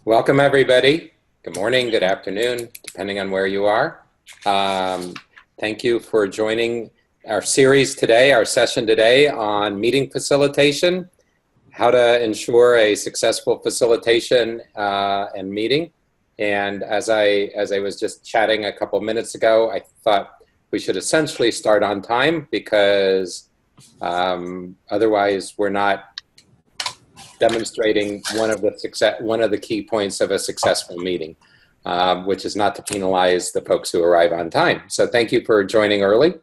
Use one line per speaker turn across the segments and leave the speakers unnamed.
Welcome, everybody. Good morning, good afternoon, depending on where you are. Thank you for joining our series today, our session today on meeting facilitation, how to ensure a successful facilitation and meeting. And as I was just chatting a couple minutes ago, I thought we should essentially start on time because otherwise we're not demonstrating one of the key points of a successful meeting, which is not to penalize the folks who arrive on time. So thank you for joining early.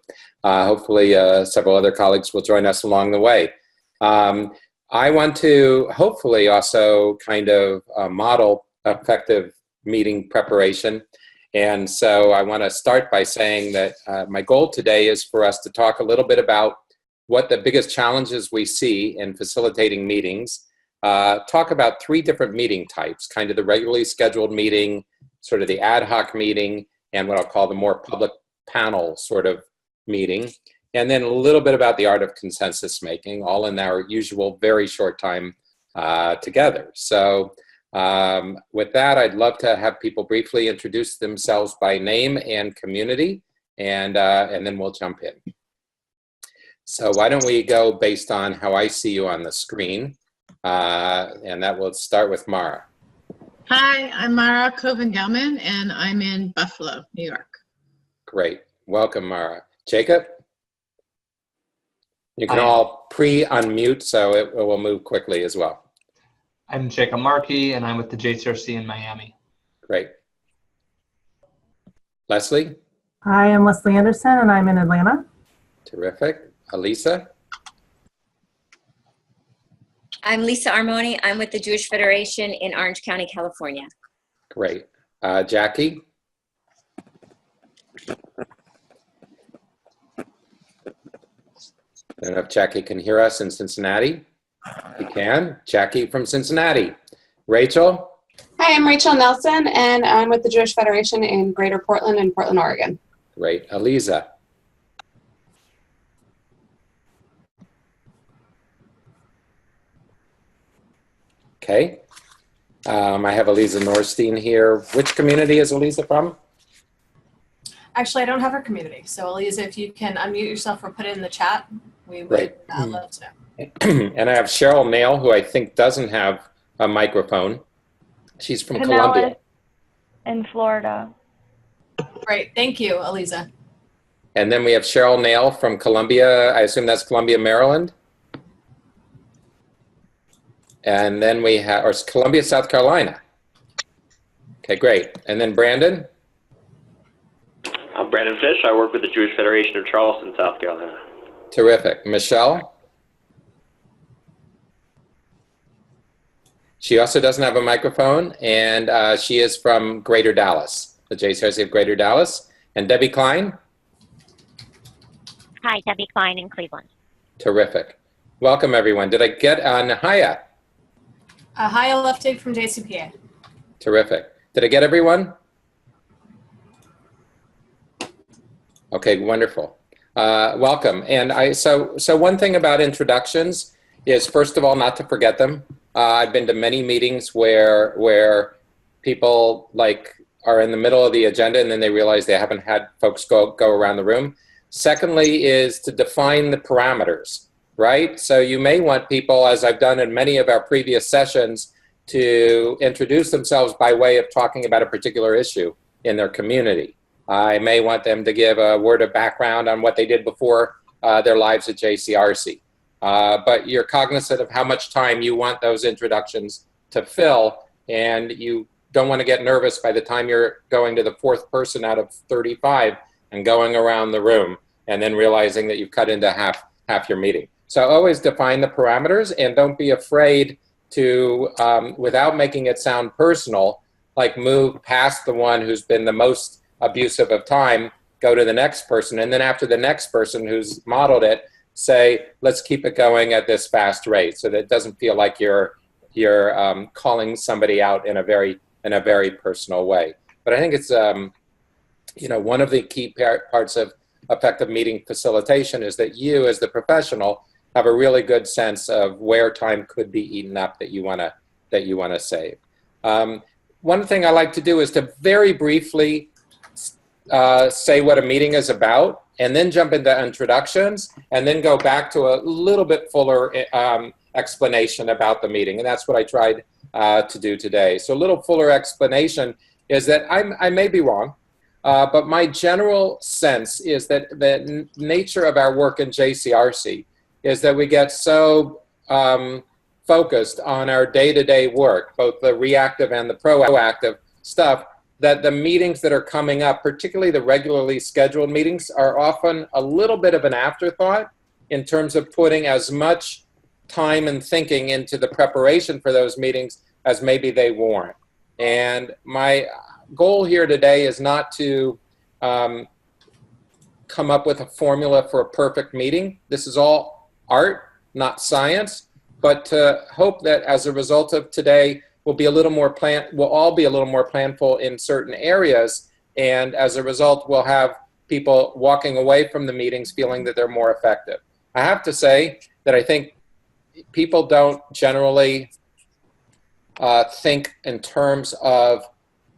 Hopefully several other colleagues will join us along the way. I want to hopefully also kind of model effective meeting preparation. And so I want to start by saying that my goal today is for us to talk a little bit about what the biggest challenges we see in facilitating meetings. Talk about three different meeting types, kind of the regularly scheduled meeting, sort of the ad hoc meeting, and what I'll call the more public panel sort of meeting. And then a little bit about the art of consensus making, all in our usual very short time together. So with that, I'd love to have people briefly introduce themselves by name and community, and then we'll jump in. So why don't we go based on how I see you on the screen. And that will start with Mara.
Hi, I'm Mara Coven-Gelman, and I'm in Buffalo, New York.
Great. Welcome, Mara. Jacob? You can all pre-unmute, so it will move quickly as well.
I'm Jacob Markey, and I'm with the JCRC in Miami.
Great. Leslie?
Hi, I'm Leslie Anderson, and I'm in Atlanta.
Terrific. Elisa?
I'm Lisa Armoni. I'm with the Jewish Federation in Orange County, California.
Great. Jackie? I don't know if Jackie can hear us in Cincinnati. You can. Jackie from Cincinnati. Rachel?
Hi, I'm Rachel Nelson, and I'm with the Jewish Federation in Greater Portland and Portland, Oregon.
Great. Eliza? Okay. I have Eliza Norstein here. Which community is Eliza from?
Actually, I don't have her community. So, Eliza, if you can unmute yourself or put it in the chat, we would love to know.
And I have Cheryl Nail, who I think doesn't have a microphone. She's from Columbia.
In Florida.
Great. Thank you, Eliza.
And then we have Cheryl Nail from Columbia. I assume that's Columbia, Maryland. And then we have, or Columbia, South Carolina. Okay, great. And then Brandon?
I'm Brandon Fish. I work with the Jewish Federation of Charleston, South Carolina.
Terrific. Michelle? She also doesn't have a microphone, and she is from Greater Dallas, the JCRC of Greater Dallas. And Debbie Klein?
Hi, Debbie Klein in Cleveland.
Terrific. Welcome, everyone. Did I get Nahaya?
Hi, Leftig from JCPA.
Terrific. Did I get everyone? Okay, wonderful. Welcome. And so one thing about introductions is, first of all, not to forget them. I've been to many meetings where people are in the middle of the agenda and then they realize they haven't had folks go around the room. Secondly is to define the parameters, right? So you may want people, as I've done in many of our previous sessions, to introduce themselves by way of talking about a particular issue in their community. I may want them to give a word of background on what they did before their lives at JCRC. But you're cognizant of how much time you want those introductions to fill, and you don't want to get nervous by the time you're going to the fourth person out of 35 and going around the room and then realizing that you've cut into half your meeting. So always define the parameters, and don't be afraid to, without making it sound personal, move past the one who's been the most abusive of time, go to the next person, and then after the next person who's modeled it, say, let's keep it going at this fast rate, so that it doesn't feel like you're calling somebody out in a very personal way. But I think it's one of the key parts of effective meeting facilitation is that you, as the professional, have a really good sense of where time could be eaten up that you want to save. One thing I like to do is to very briefly say what a meeting is about, and then jump into introductions, and then go back to a little bit fuller explanation about the meeting. And that's what I tried to do today. So a little fuller explanation is that I may be wrong, but my general sense is that the nature of our work in JCRC is that we get so focused on our day-to-day work, both the reactive and the proactive stuff, that the meetings that are coming up, particularly the regularly scheduled meetings, are often a little bit of an afterthought in terms of putting as much time and thinking into the preparation for those meetings as maybe they warrant. And my goal here today is not to come up with a formula for a perfect meeting. This is all art, not science, but to hope that as a result of today, we'll all be a little more planful in certain areas, and as a result, we'll have people walking away from the meetings feeling that they're more effective. I have to say that I think people don't generally think in terms of,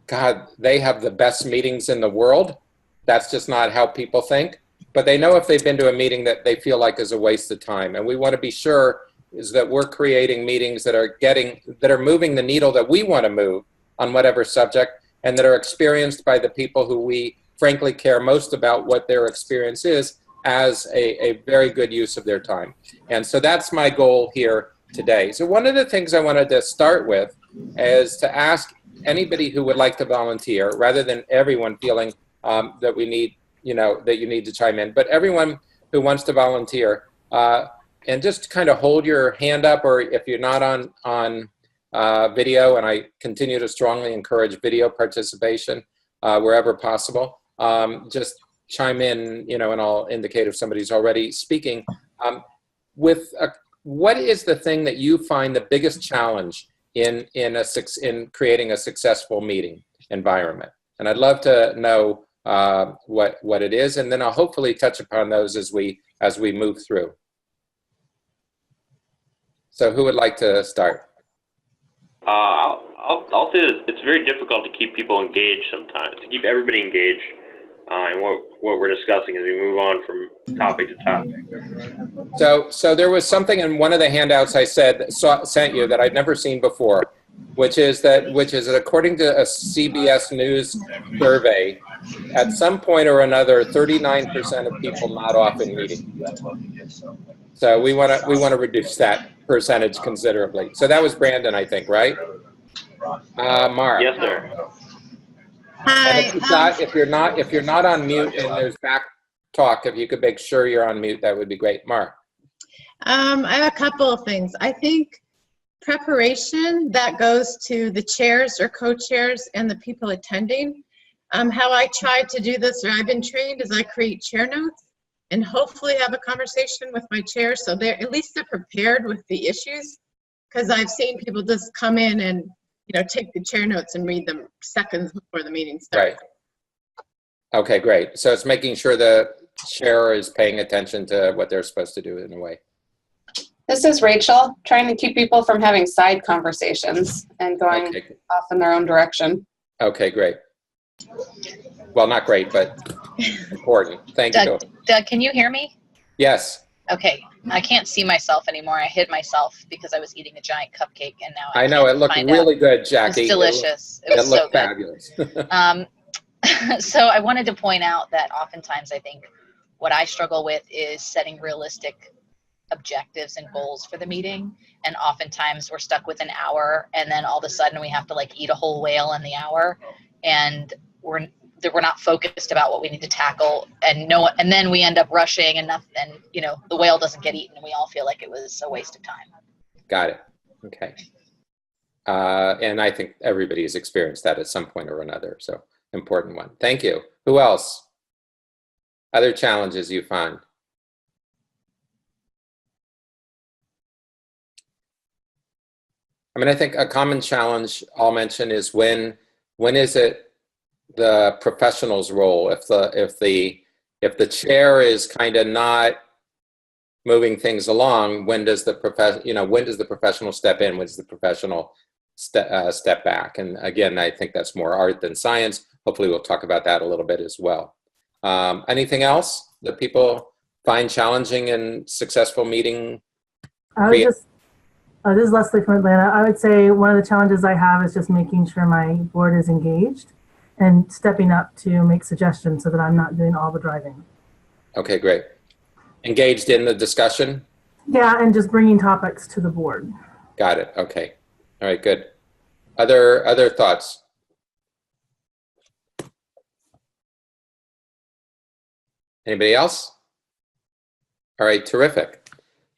God, they have the best meetings in the world. That's just not how people think. But they know if they've been to a meeting that they feel like is a waste of time. And we want to be sure is that we're creating meetings that are moving the needle that we want to move on whatever subject, and that are experienced by the people who we frankly care most about what their experience is, as a very good use of their time. And so that's my goal here today. So one of the things I wanted to start with is to ask anybody who would like to volunteer, rather than everyone feeling that we need, that you need to chime in, but everyone who wants to volunteer, and just kind of hold your hand up, or if you're not on video, and I continue to strongly encourage video participation wherever possible, just chime in, and I'll indicate if somebody's already speaking. What is the thing that you find the biggest challenge in creating a successful meeting environment? And I'd love to know what it is, and then I'll hopefully touch upon those as we move through. So who would like to start?
I'll say that it's very difficult to keep people engaged sometimes, to keep everybody engaged in what we're discussing as we move on from topic to topic.
So there was something in one of the handouts I sent you that I'd never seen before, which is that according to a CBS News survey, at some point or another, 39% of people nod off in meetings. So we want to reduce that percentage considerably. So that was Brandon, I think, right? Mark.
Yes, sir.
Hi.
And if you're not on mute and there's back talk, if you could make sure you're on mute, that would be great. Mark.
I have a couple of things. I think preparation that goes to the chairs or co-chairs and the people attending. How I try to do this, or I've been trained, is I create chair notes and hopefully have a conversation with my chair, so they're prepared with the issues. Because I've seen people just come in and take the chair notes and read them seconds before the meeting starts.
Right. Okay, great. So it's making sure the chair is paying attention to what they're supposed to do in a way.
This is Rachel, trying to keep people from having side conversations and going off in their own direction.
Okay, great. Well, not great, but important. Thank you.
Doug, can you hear me?
Yes.
Okay. I can't see myself anymore. I hid myself because I was eating a giant cupcake, and now
I know it looked really good, Jackie.
It was delicious. It was so good.
Fabulous.
So I wanted to point out that oftentimes I think what I struggle with is setting realistic objectives and goals for the meeting, and oftentimes we're stuck with an hour, and then all of a sudden we have to eat a whole whale in the hour, and we're not focused about what we need to tackle, and then we end up rushing, and the whale doesn't get eaten, and we all feel like it was a waste of time.
Got it. Okay. And I think everybody has experienced that at some point or another. So important one. Thank you. Who else? Other challenges you find? I think a common challenge I'll mention is when is it the professional's role? If the chair is kind of not moving things along, when does the professional step in? When does the professional step back. And again, I think that's more art than science. Hopefully we'll talk about that a little bit as well. Anything else that people find challenging in successful meeting?
This is Leslie from Atlanta. I would say one of the challenges I have is just making sure my board is engaged and stepping up to make suggestions so that I'm not doing all the driving.
Okay, great. Engaged in the discussion?
Yeah, and just bringing topics to the board.
Got it. Okay. All right, good. Other thoughts? Anybody else? All right, terrific.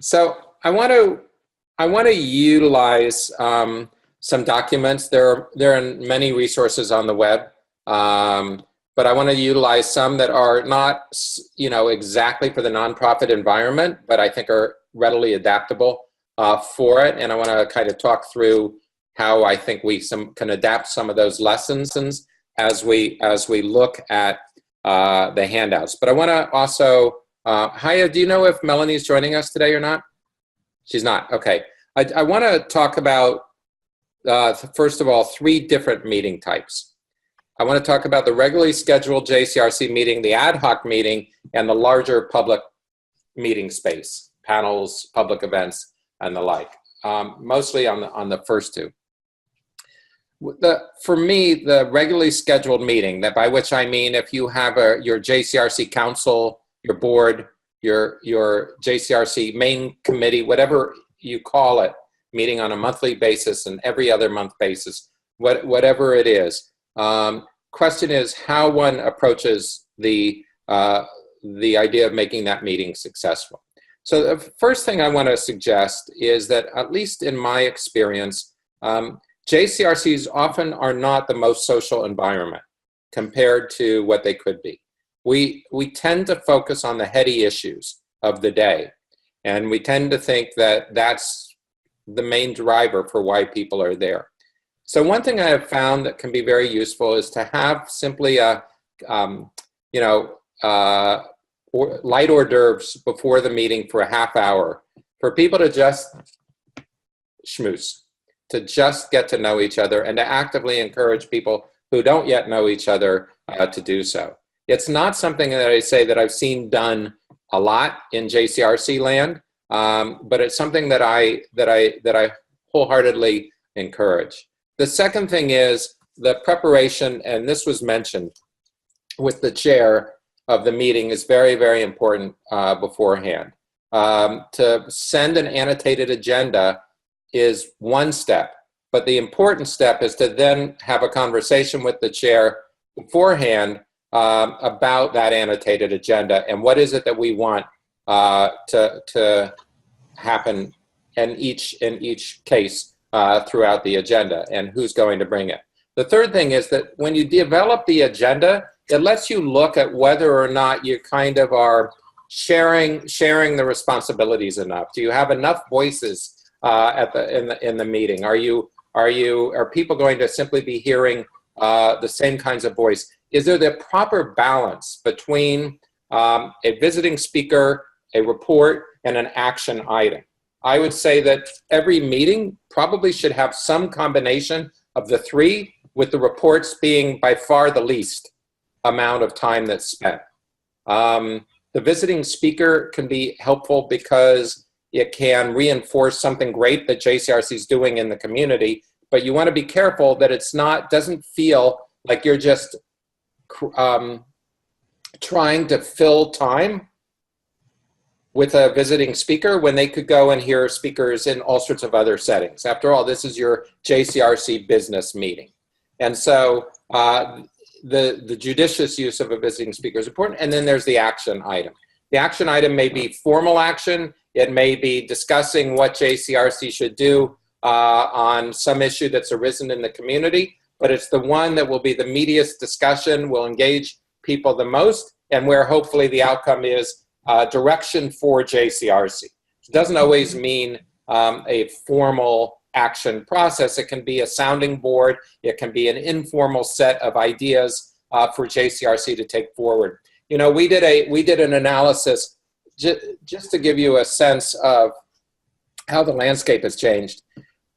So I want to utilize some documents. There are many resources on the web, but I want to utilize some that are not, exactly for the nonprofit environment, but I think are readily adaptable for it. And I want to kind of talk through how I think we can adapt some of those lessons as we look at the handouts. But I want to also, Haya, do you know if Melanie's joining us today or not? She's not. Okay. I want to talk about, first of all, 3 different meeting types. I want to talk about the regularly scheduled JCRC meeting, the ad hoc meeting, and the larger public meeting space, panels, public events, and the like. Mostly on the first 2. For me, the regularly scheduled meeting, that by which I mean if you have your JCRC council, your board, your JCRC main committee, whatever you call it, meeting on a monthly basis and every other month basis, whatever it is. Question is how one approaches the idea of making that meeting successful. So the first thing I want to suggest is that, at least in my experience, JCRCs often are not the most social environment compared to what they could be. We tend to focus on the heady issues of the day, and we tend to think that that's the main driver for why people are there. So one thing I have found that can be very useful is to have simply a, light hors d'oeuvres before the meeting for a half hour for people to just schmooze, to just get to know each other, and to actively encourage people who don't yet know each other to do so. It's not something that I say that I've seen done a lot in JCRC land, but it's something that I wholeheartedly encourage. The second thing is the preparation, and this was mentioned with the chair of the meeting, is very, very important beforehand. To send an annotated agenda is one step, but the important step is to then have a conversation with the chair beforehand about that annotated agenda and what is it that we want to happen in each case throughout the agenda, and who's going to bring it. The third thing is that when you develop the agenda, it lets you look at whether or not you kind of are sharing the responsibilities enough. Do you have enough voices in the meeting? Are people going to simply be hearing the same kinds of voice? Is there the proper balance between a visiting speaker, a report, and an action item? I would say that every meeting probably should have some combination of the 3, with the reports being by far the least amount of time that's spent. The visiting speaker can be helpful because it can reinforce something great that JCRC is doing in the community, but you want to be careful that doesn't feel like you're just trying to fill time with a visiting speaker when they could go and hear speakers in all sorts of other settings. After all, this is your JCRC business meeting. And so the judicious use of a visiting speaker is important. And then there's the action item. The action item may be formal action. It may be discussing what JCRC should do on some issue that's arisen in the community, but it's the one that will be the meatiest discussion, will engage people the most, and where hopefully the outcome is direction for JCRC. It doesn't always mean a formal action process. It can be a sounding board. It can be an informal set of ideas for JCRC to take forward. You know, we did an analysis just to give you a sense of how the landscape has changed.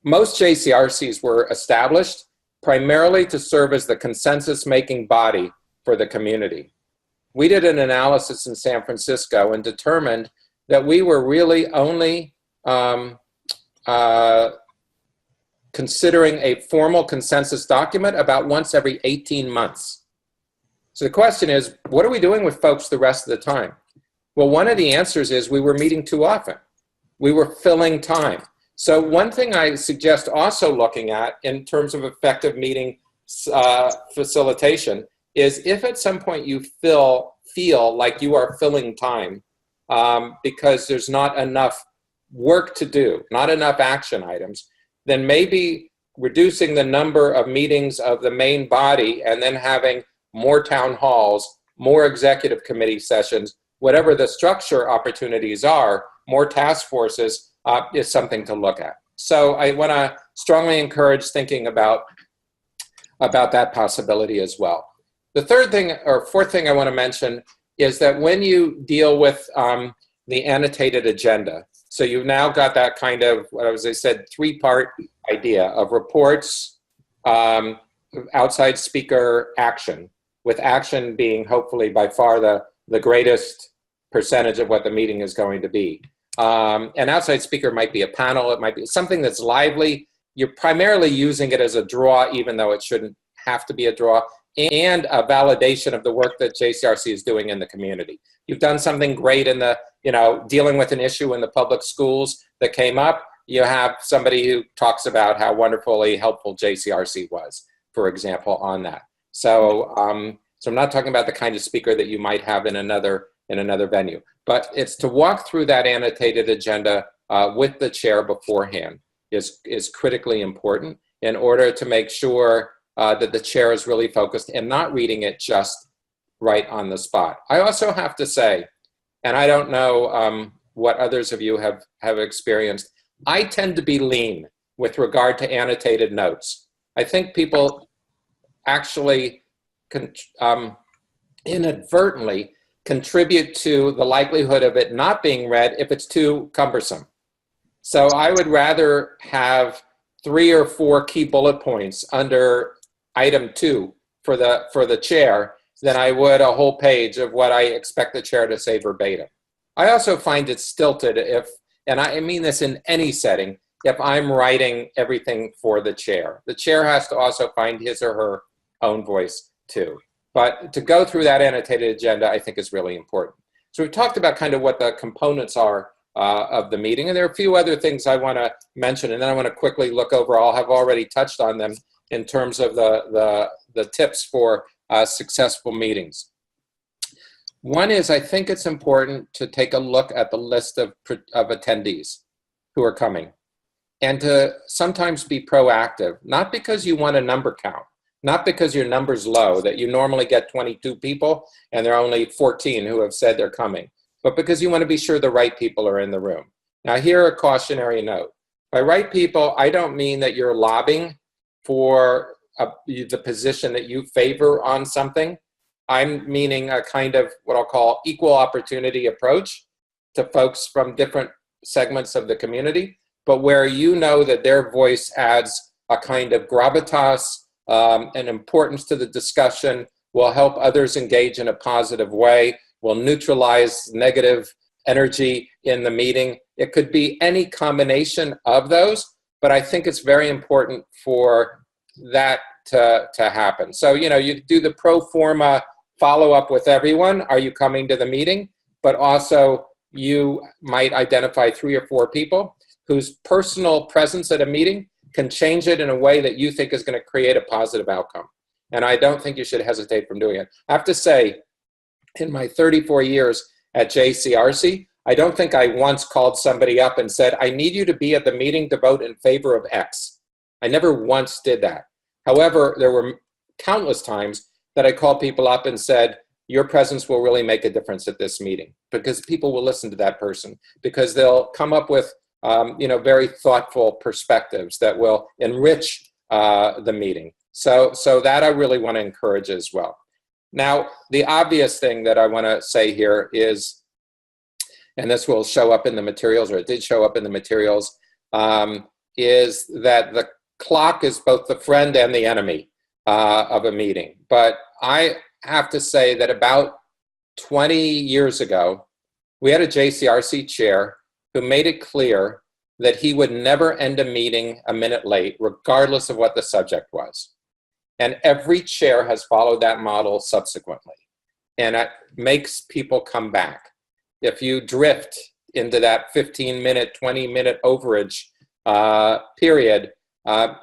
most JCRCs were established primarily to serve as the consensus-making body for the community. We did an analysis in San Francisco and determined that we were really only considering a formal consensus document about once every 18 months. So the question is, what are we doing with folks the rest of the time? Well, one of the answers is we were meeting too often. We were filling time. So one thing I suggest also looking at in terms of effective meeting facilitation is if at some point you feel like you are filling time because there's not enough work to do, not enough action items, then maybe reducing the number of meetings of the main body and then having more town halls, more executive committee sessions, whatever the structure opportunities are, more task forces is something to look at. So I want to strongly encourage thinking about that possibility as well. The third thing or fourth thing I want to mention is that when you deal with the annotated agenda, so you've now got that kind of, as I said, three-part idea of reports, outside speaker action, with action being hopefully by far the greatest percentage of what the meeting is going to be. An outside speaker might be a panel, it might be something that's lively. You're primarily using it as a draw, even though it shouldn't have to be a draw, and a validation of the work that JCRC is doing in the community. You've done something great in the, dealing with an issue in the public schools that came up. You have somebody who talks about how wonderfully helpful JCRC was, for example, on that. So, so I'm not talking about the kind of speaker that you might have in another venue, but it's to walk through that annotated agenda with the chair beforehand is critically important in order to make sure that the chair is really focused and not reading it just right on the spot. I also have to say, and I don't know what others of you have experienced, I tend to be lean with regard to annotated notes. I think people actually inadvertently contribute to the likelihood of it not being read if it's too cumbersome. So I would rather have 3 or 4 key bullet points under item 2 for the chair than I would a whole page of what I expect the chair to say verbatim. I also find it stilted if, and I mean this in any setting, if I'm writing everything for the chair. The chair has to also find his or her own voice too. But to go through that annotated agenda, I think is really important. So we've talked about kind of what the components are of the meeting, and there are a few other things I want to mention, and then I want to quickly look over. I'll have already touched on them in terms of the tips for successful meetings. One is, I think it's important to take a look at the list of attendees who are coming and to sometimes be proactive, not because you want a number count, not because your number's low, that you normally get 22 people and there are only 14 who have said they're coming, but because you want to be sure the right people are in the room. Now, here a cautionary note. By right people, I don't mean that you're lobbying for the position that you favor on something. I'm meaning a kind of what I'll call equal opportunity approach to folks from different segments of the community, but where you know that their voice adds a kind of gravitas, an importance to the discussion, will help others engage in a positive way, will neutralize negative energy in the meeting. It could be any combination of those, but I think it's very important for that to happen. So, you do the pro forma follow-up with everyone. Are you coming to the meeting? But also, you might identify 3 or 4 people whose personal presence at a meeting can change it in a way that you think is going to create a positive outcome. And I don't think you should hesitate from doing it. I have to say, in my 34 years at JCRC, I don't think I once called somebody up and said, I need you to be at the meeting to vote in favor of X. I never once did that. However, there were countless times that I called people up and said, your presence will really make a difference at this meeting, because people will listen to that person, because they'll come up with very thoughtful perspectives that will enrich the meeting. So that I really want to encourage as well. Now, the obvious thing that I want to say here is, and this will show up in the materials, or it did show up in the materials, is that the clock is both the friend and the enemy of a meeting. But I have to say that about 20 years ago, we had a JCRC chair who made it clear that he would never end a meeting a minute late, regardless of what the subject was. And every chair has followed that model subsequently. And it makes people come back. If you drift into that 15-minute, 20-minute overage period,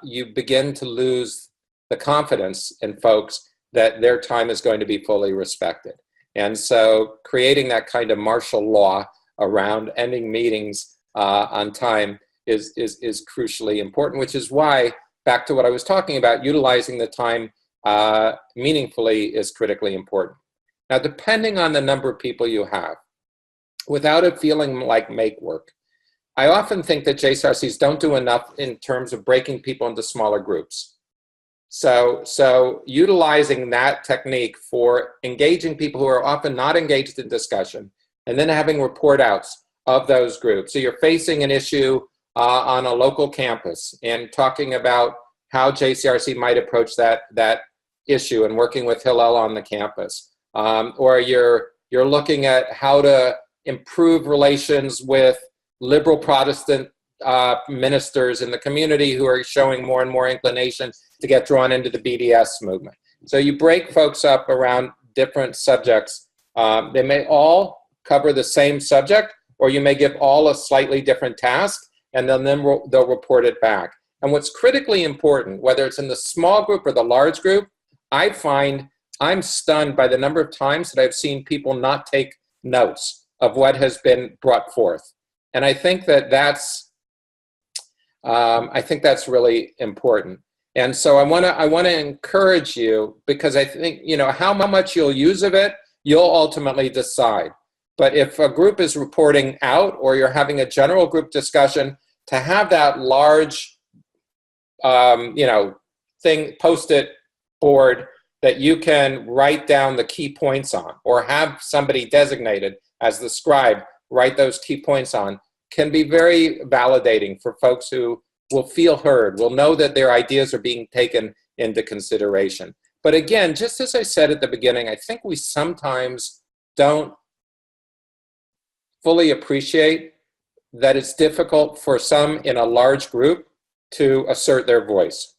you begin to lose the confidence in folks that their time is going to be fully respected. And so creating that kind of martial law around ending meetings on time is crucially important, which is why, back to what I was talking about, utilizing the time meaningfully is critically important. Now, depending on the number of people you have, without it feeling like make work, I often think that JCRCs don't do enough in terms of breaking people into smaller groups. So utilizing that technique for engaging people who are often not engaged in discussion, and then having report outs of those groups. So you're facing an issue on a local campus and talking about how JCRC might approach that issue and working with Hillel on the campus. Or you're looking at how to improve relations with liberal Protestant ministers in the community who are showing more and more inclination to get drawn into the BDS movement. So you break folks up around different subjects. They may all cover the same subject, or you may give all a slightly different task, and then they'll report it back. And what's critically important, whether it's in the small group or the large group, I find I'm stunned by the number of times that I've seen people not take notes of what has been brought forth. And I think that's really important. And so I want to encourage you, because I think, how much you'll use of it, you'll ultimately decide. But if a group is reporting out, or you're having a general group discussion, to have that large, post-it board that you can write down the key points on, or have somebody designated as the scribe write those key points on, can be very validating for folks who will feel heard, will know that their ideas are being taken into consideration. But again, just as I said at the beginning, I think we sometimes don't fully appreciate that it's difficult for some in a large group to assert their voice.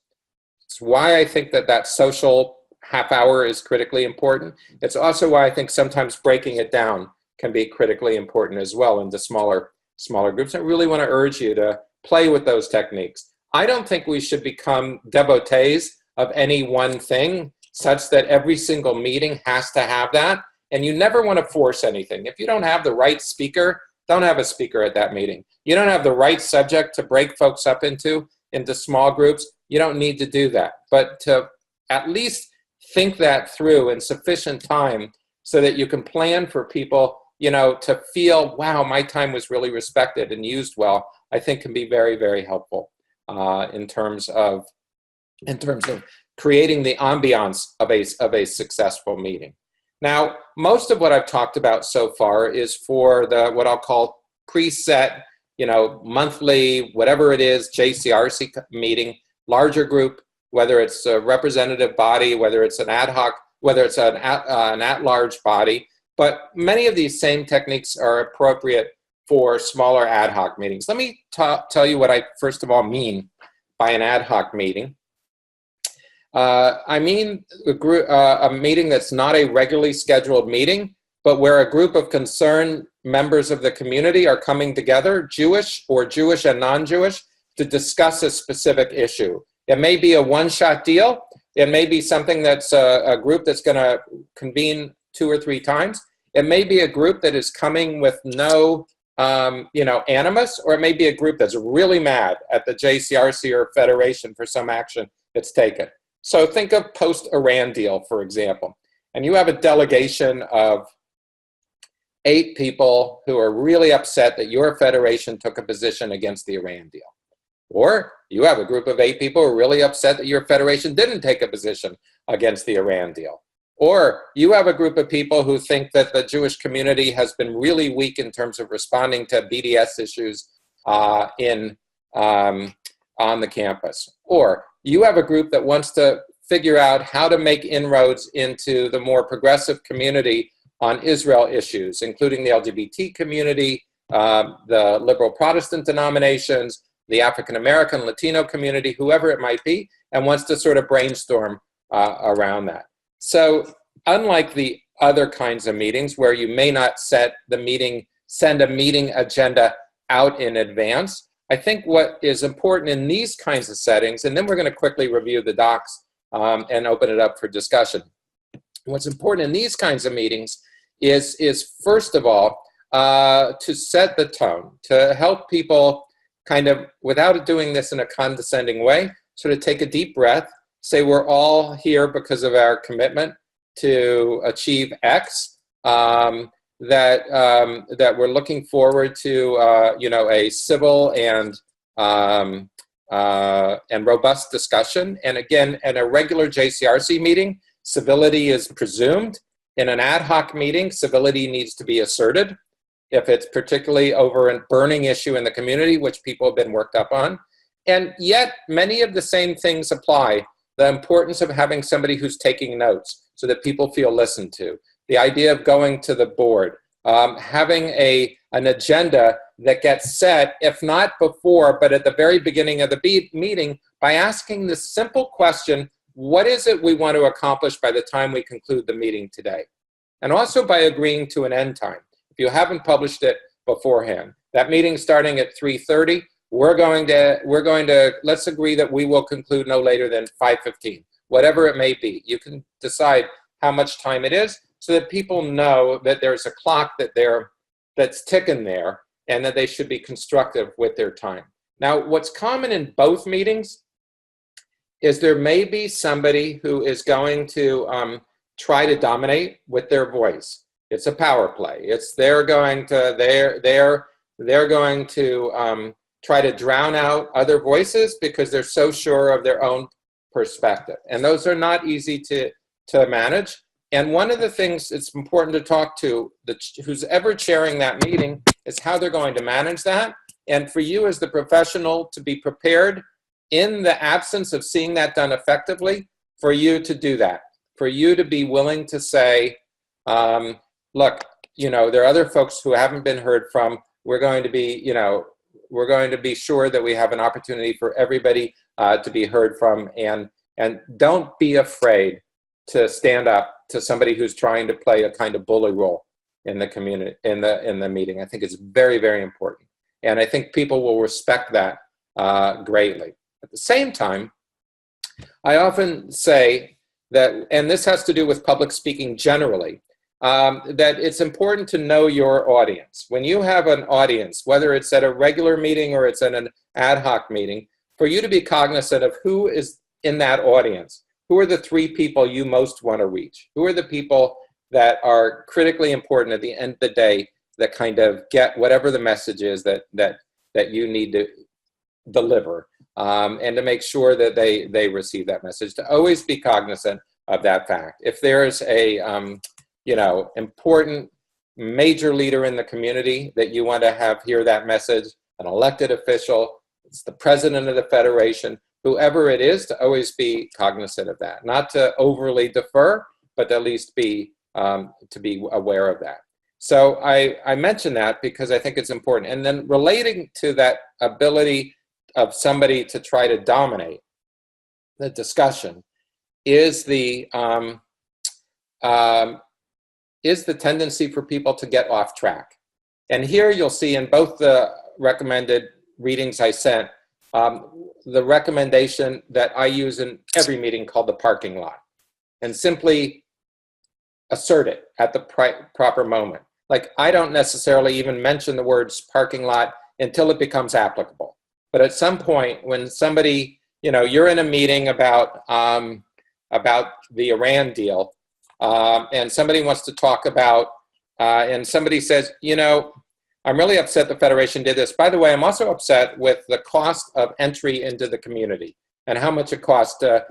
It's why I think that social half hour is critically important. It's also why I think sometimes breaking it down can be critically important as well into smaller groups. I really want to urge you to play with those techniques. I don't think we should become devotees of any one thing such that every single meeting has to have that. And you never want to force anything. If you don't have the right speaker, don't have a speaker at that meeting. You don't have the right subject to break folks up into small groups, you don't need to do that. But to at least think that through in sufficient time so that you can plan for people, to feel, wow, my time was really respected and used well, I think can be very, very helpful in terms of creating the ambiance of a successful meeting. Now, most of what I've talked about so far is for what I'll call preset, monthly, whatever it is, JCRC meeting, larger group, whether it's a representative body, whether it's an ad hoc, whether it's an at-large body. But many of these same techniques are appropriate for smaller ad hoc meetings. Let me tell you what I first of all mean by an ad hoc meeting. I mean a meeting that's not a regularly scheduled meeting, but where a group of concerned members of the community are coming together, Jewish and non-Jewish, to discuss a specific issue. It may be a one-shot deal. It may be something that's a group that's going to convene 2 or 3 times. It may be a group that is coming with no animus, or it may be a group that's really mad at the JCRC or Federation for some action that's taken. So think of post-Iran deal, for example, and you have a delegation of 8 people who are really upset that your federation took a position against the Iran deal. Or you have a group of 8 people who are really upset that your federation didn't take a position against the Iran deal. Or you have a group of people who think that the Jewish community has been really weak in terms of responding to BDS issues in on the campus. Or you have a group that wants to figure out how to make inroads into the more progressive community on Israel issues, including the LGBT community, the liberal Protestant denominations, the African American, Latino community, whoever it might be, and wants to sort of brainstorm around that. So unlike the other kinds of meetings where you may not send a meeting agenda out in advance, I think what is important in these kinds of settings, and then we're going to quickly review the docs and open it up for discussion. What's important in these kinds of meetings is first of all, to set the tone, to help people kind of, without doing this in a condescending way, sort of take a deep breath, say we're all here because of our commitment to achieve X, that we're looking forward to a civil and robust discussion. And again, in a regular JCRC meeting, civility is presumed. In an ad hoc meeting, civility needs to be asserted if it's particularly over a burning issue in the community, which people have been worked up on. And yet, many of the same things apply. The importance of having somebody who's taking notes so that people feel listened to. The idea of going to the board, having an agenda that gets set, if not before, but at the very beginning of the meeting, by asking the simple question, what is it we want to accomplish by the time we conclude the meeting today? And also by agreeing to an end time. If you haven't published it beforehand, that meeting starting at 3:30, we're going to, let's agree that we will conclude no later than 5:15, whatever it may be. You can decide how much time it is so that people know that there's a clock that's ticking there and that they should be constructive with their time. Now, what's common in both meetings is there may be somebody who is going to try to dominate with their voice. It's a power play. They're going to try to drown out other voices because they're so sure of their own perspective. And those are not easy to manage. And one of the things it's important to talk to who's ever chairing that meeting is how they're going to manage that. And for you as the professional to be prepared in the absence of seeing that done effectively, for you to do that, for you to be willing to say, look, there are other folks who haven't been heard from. We're going to be sure that we have an opportunity for everybody to be heard from, and don't be afraid to stand up to somebody who's trying to play a kind of bully role in the community, in the meeting. I think it's very, very important. And I think people will respect that greatly. At the same time, I often say that, and this has to do with public speaking generally, that it's important to know your audience. When you have an audience, whether it's at a regular meeting or it's at an ad hoc meeting, for you to be cognizant of who is in that audience. Who are the 3 people you most want to reach? Who are the people that are critically important at the end of the day that kind of get whatever the message is that you need to deliver, and to make sure that they receive that message, to always be cognizant of that fact. If there's a important major leader in the community that you want to have hear that message, an elected official, it's the president of the federation, whoever it is, to always be cognizant of that. Not to overly defer, but to at least be to be aware of that. So I mention that because I think it's important. And then relating to that ability of somebody to try to dominate the discussion is the tendency for people to get off track. And here you'll see in both the recommended readings I sent, the recommendation that I use in every meeting called the parking lot, and simply assert it at the proper moment. Like, I don't necessarily even mention the words parking lot until it becomes applicable. But at some point when somebody, you're in a meeting about the Iran deal, and somebody wants to talk about, and somebody says, I'm really upset the Federation did this. By the way, I'm also upset with the cost of entry into the community and how much it costs to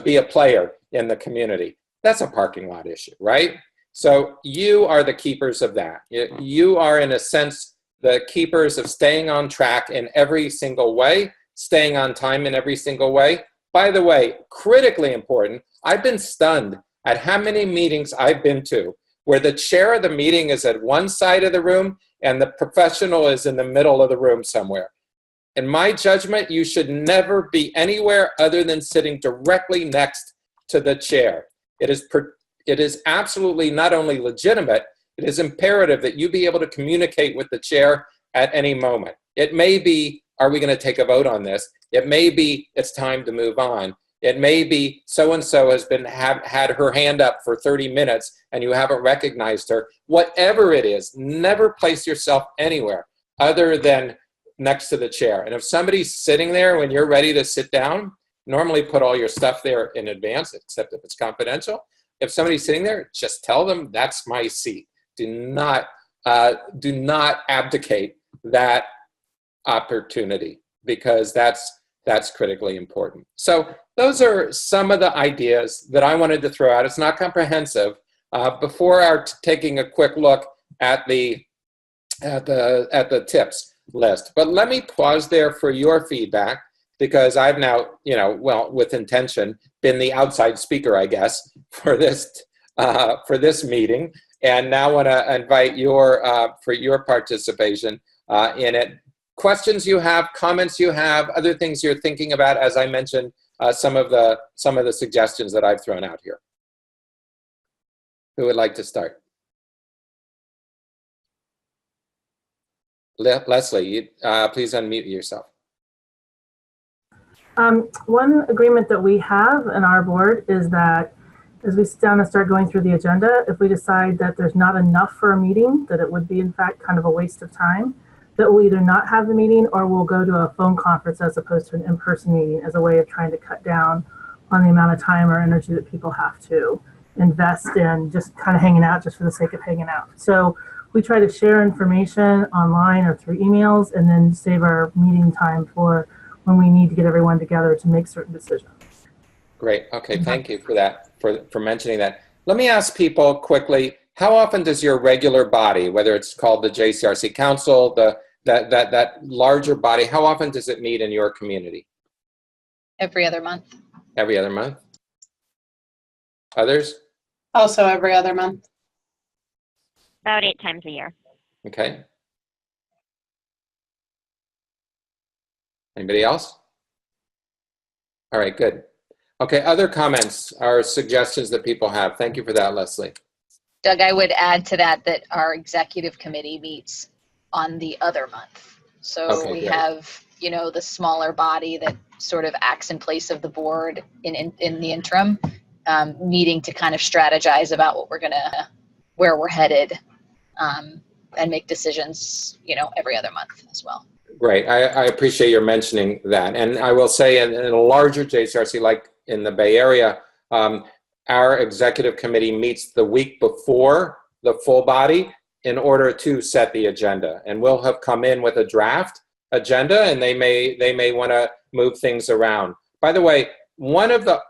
be a player in the community. That's a parking lot issue, right? So you are the keepers of that. You are, in a sense, the keepers of staying on track in every single way, staying on time in every single way. By the way, critically important, I've been stunned at how many meetings I've been to where the chair of the meeting is at one side of the room and the professional is in the middle of the room somewhere. In my judgment, you should never be anywhere other than sitting directly next to the chair. It is absolutely not only legitimate, it is imperative that you be able to communicate with the chair at any moment. It may be, are we going to take a vote on this? It may be, it's time to move on. It may be, so-and-so has had her hand up for 30 minutes and you haven't recognized her. Whatever it is, never place yourself anywhere other than next to the chair. And if somebody's sitting there when you're ready to sit down, normally put all your stuff there in advance, except if it's confidential. If somebody's sitting there, just tell them that's my seat. Do not abdicate that opportunity, because that's critically important. So those are some of the ideas that I wanted to throw out. It's not comprehensive. Before our taking a quick look at the tips list, but let me pause there for your feedback, because I've now, well, with intention, been the outside speaker, I guess, for this meeting, and now want to invite for your participation in it. Questions you have, comments you have, other things you're thinking about, as I mentioned, some of the suggestions that I've thrown out here. Who would like to start? Leslie, please unmute yourself.
One agreement that we have in our board is that as we sit down and start going through the agenda, if we decide that there's not enough for a meeting, that it would be in fact kind of a waste of time, that we'll either not have the meeting or we'll go to a phone conference as opposed to an in-person meeting, as a way of trying to cut down on the amount of time or energy that people have to invest in just kind of hanging out just for the sake of hanging out. So we try to share information online or through emails, and then save our meeting time for when we need to get everyone together to make certain decisions.
Great. Okay. Thank you for that, for mentioning that. Let me ask people quickly, how often does your regular body, whether it's called the JCRC Council, that larger body, how often does it meet in your community?
Every other month.
Every other month? Others?
Also every other month.
About 8 times a year.
Okay. Anybody else? All right, good. Okay, other comments or suggestions that people have? Thank you for that, Leslie.
Doug, I would add to that our executive committee meets on the other month. So
Okay,
we
great.
have, the smaller body that sort of acts in place of the board in the interim, meeting to kind of strategize about where we're headed, and make decisions, every other month as well.
Great. I appreciate your mentioning that. And I will say in a larger JCRC, like in the Bay Area, our executive committee meets the week before the full body in order to set the agenda. And we'll have come in with a draft agenda, and they may want to move things around. By the way, one of the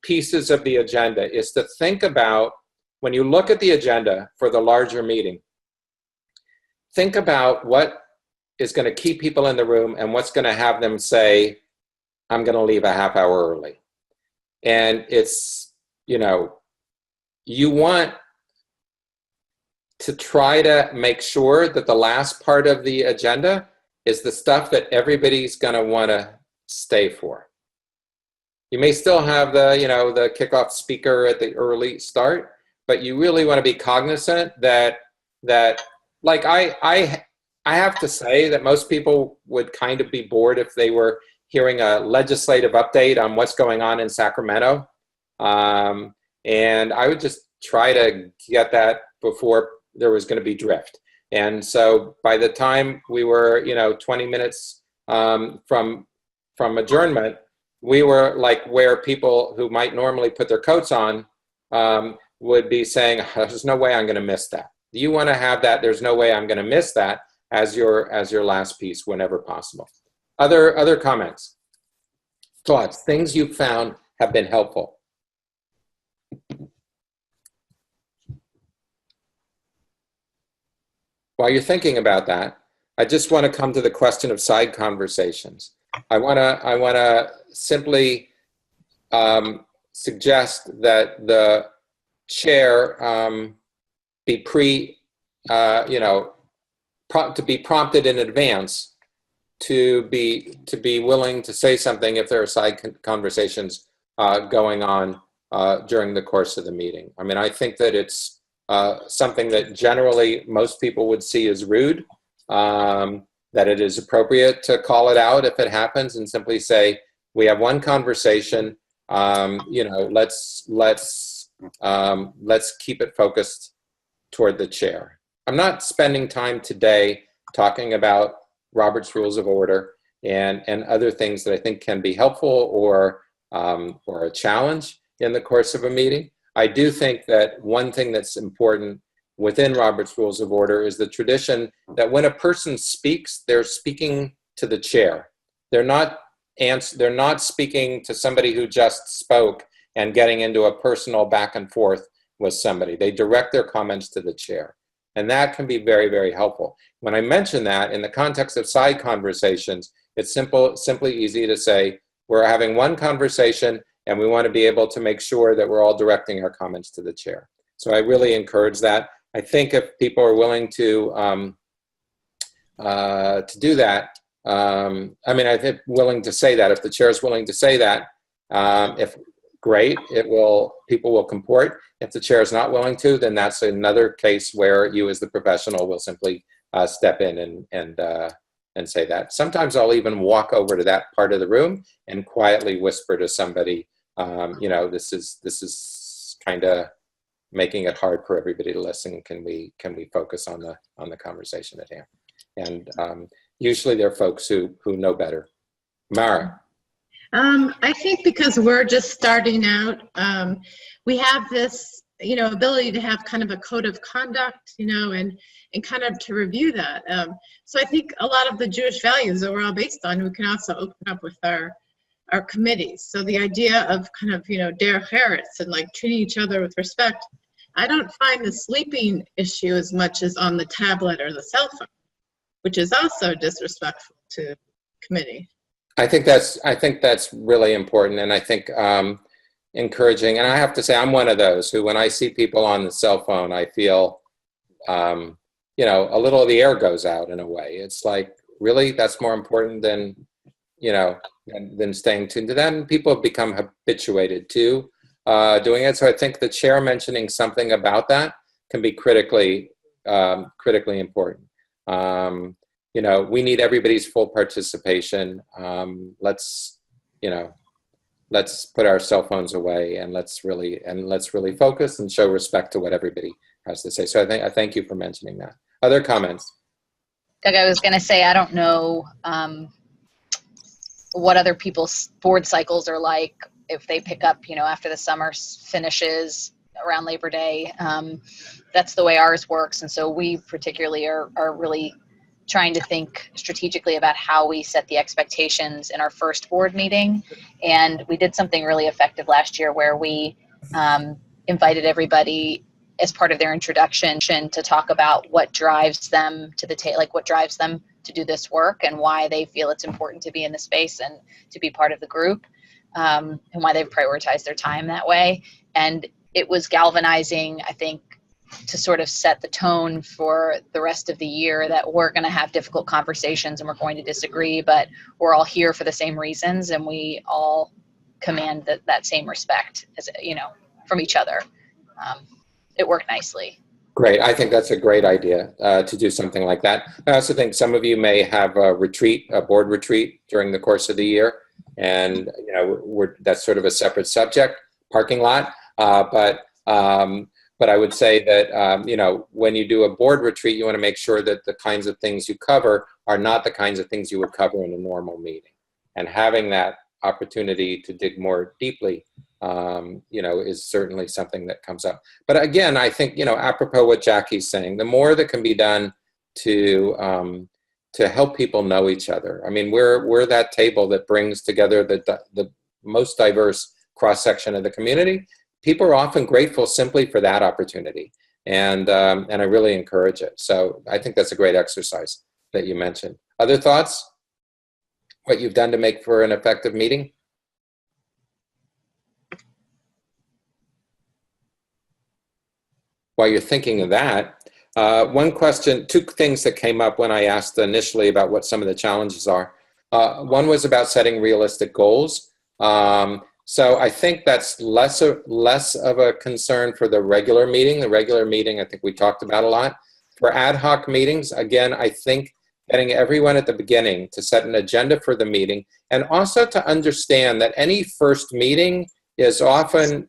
pieces of the agenda is to think about, when you look at the agenda for the larger meeting, think about what is going to keep people in the room and what's going to have them say, I'm going to leave a half hour early. And it's, you want to try to make sure that the last part of the agenda is the stuff that everybody's going to want to stay for. You may still have the kickoff speaker at the early start, but you really want to be cognizant that like I have to say that most people would kind of be bored if they were hearing a legislative update on what's going on in Sacramento. And I would just try to get that before there was going to be drift. And so by the time we were, 20 minutes from adjournment, we were like where people who might normally put their coats on would be saying, there's no way I'm going to miss that. You want to have that, there's no way I'm going to miss that as your last piece whenever possible. Other comments, thoughts, things you found have been helpful. While you're thinking about that, I just want to come to the question of side conversations. I want to simply suggest that the chair be to be prompted in advance to be willing to say something if there are side conversations going on during the course of the meeting. I mean, I think that it's something that generally most people would see as rude, that it is appropriate to call it out if it happens and simply say, we have one conversation, let's keep it focused toward the chair. I'm not spending time today talking about Robert's Rules of Order and other things that I think can be helpful or a challenge in the course of a meeting. I do think that one thing that's important within Robert's Rules of Order is the tradition that when a person speaks, they're speaking to the chair. They're not speaking to somebody who just spoke and getting into a personal back and forth with somebody. They direct their comments to the chair. And that can be very, very helpful. When I mention that in the context of side conversations, it's simply easy to say, we're having one conversation and we want to be able to make sure that we're all directing our comments to the chair. So I really encourage that. I think if people are willing to do that, I think willing to say that, if the chair is willing to say that, if great, people will comport. If the chair is not willing to, then that's another case where you as the professional will simply step in and say that. Sometimes I'll even walk over to that part of the room and quietly whisper to somebody, this is kind of making it hard for everybody to listen. Can we focus on the conversation at hand? And usually they're folks who know better. Mara.
I think because we're just starting out, we have this, ability to have kind of a code of conduct, and kind of to review that. So I think a lot of the Jewish values that we're all based on, we can also open up with our committees. So the idea of kind of, derech eretz and like treating each other with respect, I don't find the sleeping issue as much as on the tablet or the cell phone, which is also disrespectful to committee.
I think that's really important, and I think encouraging. And I have to say, I'm one of those who, when I see people on the cell phone, I feel, a little of the air goes out in a way. It's like, really, that's more important than, than staying tuned to that. And people have become habituated to doing it. So I think the chair mentioning something about that can be critically important. We need everybody's full participation. Let's put our cell phones away and let's really focus and show respect to what everybody has to say. So I thank you for mentioning that. Other comments?
Doug, I was going to say, I don't know what other people's board cycles are like, if they pick up, after the summer finishes around Labor Day. That's the way ours works. And so we particularly are really trying to think strategically about how we set the expectations in our first board meeting. And we did something really effective last year where we invited everybody as part of their introduction to talk about what drives them to what drives them to do this work and why they feel it's important to be in the space and to be part of the group, and why they've prioritized their time that way. And it was galvanizing, I think, to sort of set the tone for the rest of the year that we're going to have difficult conversations and we're going to disagree, but we're all here for the same reasons and we all command that same respect, as from each other. It worked nicely.
Great. I think that's a great idea to do something like that. I also think some of you may have a board retreat during the course of the year, and that's sort of a separate subject, parking lot. But I would say that, when you do a board retreat, you want to make sure that the kinds of things you cover are not the kinds of things you would cover in a normal meeting. And having that opportunity to dig more deeply, is certainly something that comes up. But again, I think, apropos what Jackie's saying, the more that can be done to help people know each other. I mean, we're that table that brings together the most diverse cross-section of the community. People are often grateful simply for that opportunity, and I really encourage it. So I think that's a great exercise. that you mentioned. Other thoughts? What you've done to make for an effective meeting? While you're thinking of that, one question, two things that came up when I asked initially about what some of the challenges are. One was about setting realistic goals. So I think that's less of a concern for the regular meeting. The regular meeting, I think we talked about a lot. For ad hoc meetings, again, I think getting everyone at the beginning to set an agenda for the meeting, and also to understand that any first meeting is often,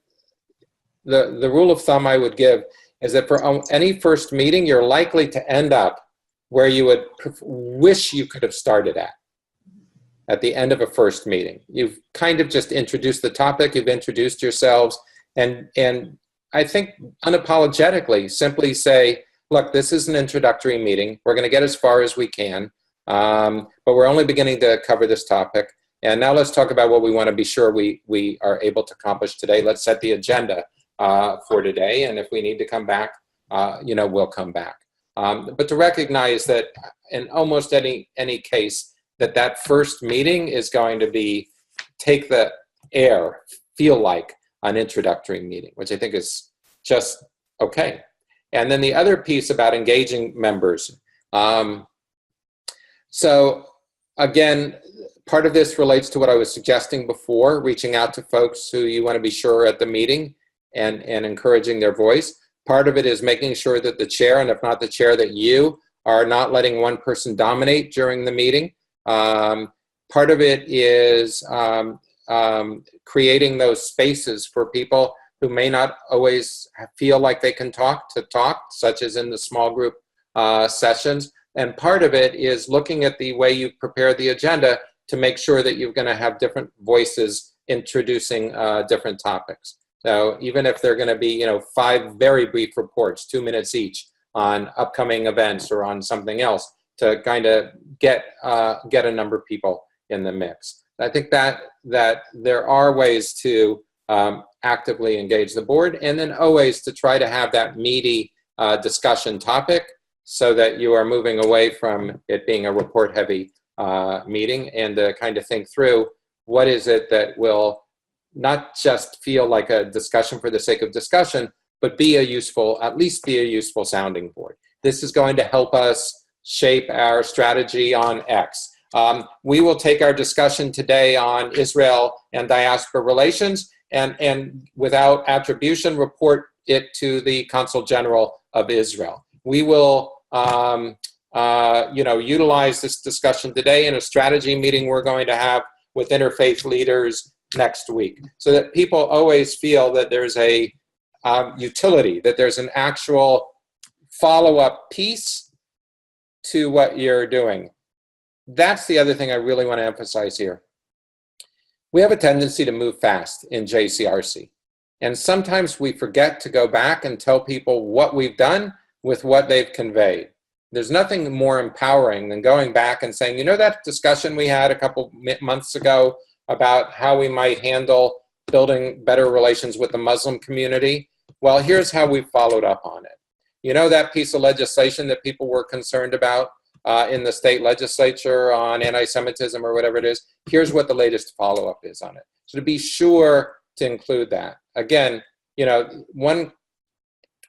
the rule of thumb I would give is that for any first meeting, you're likely to end up where you would wish you could have started at the end of a first meeting. You've kind of just introduced the topic, you've introduced yourselves, and I think unapologetically simply say, look, this is an introductory meeting. We're going to get as far as we can, but we're only beginning to cover this topic. And now let's talk about what we want to be sure we are able to accomplish today. Let's set the agenda for today, and if we need to come back, we'll come back. But to recognize that in almost any case, that first meeting is going to be take the air, feel like an introductory meeting, which I think is just okay. And then the other piece about engaging members. So again, part of this relates to what I was suggesting before, reaching out to folks who you want to be sure are at the meeting and encouraging their voice. Part of it is making sure that the chair, and if not the chair, that you are not letting one person dominate during the meeting. Part of it is creating those spaces for people who may not always feel like they can talk, such as in the small group sessions. And part of it is looking at the way you prepare the agenda to make sure that you're going to have different voices introducing different topics. So even if they're going to be, 5 very brief reports, 2 minutes each on upcoming events or on something else, to kind of get a number of people in the mix. I think that there are ways to actively engage the board, and then always to try to have that meaty discussion topic so that you are moving away from it being a report-heavy meeting, and to kind of think through what is it that will not just feel like a discussion for the sake of discussion, but at least be a useful sounding board. This is going to help us shape our strategy on X. We will take our discussion today on Israel and diaspora relations, and without attribution, report it to the Consul General of Israel. We will, utilize this discussion today in a strategy meeting we're going to have with interfaith leaders next week, so that people always feel that there's a utility, that there's an actual follow-up piece to what you're doing. That's the other thing I really want to emphasize here. We have a tendency to move fast in JCRC. And sometimes we forget to go back and tell people what we've done with what they've conveyed. There's nothing more empowering than going back and saying, that discussion we had a couple months ago about how we might handle building better relations with the Muslim community? Well, here's how we followed up on it. That piece of legislation that people were concerned about in the state legislature on anti-Semitism or whatever it is, here's what the latest follow-up is on it. So to be sure to include that. Again, one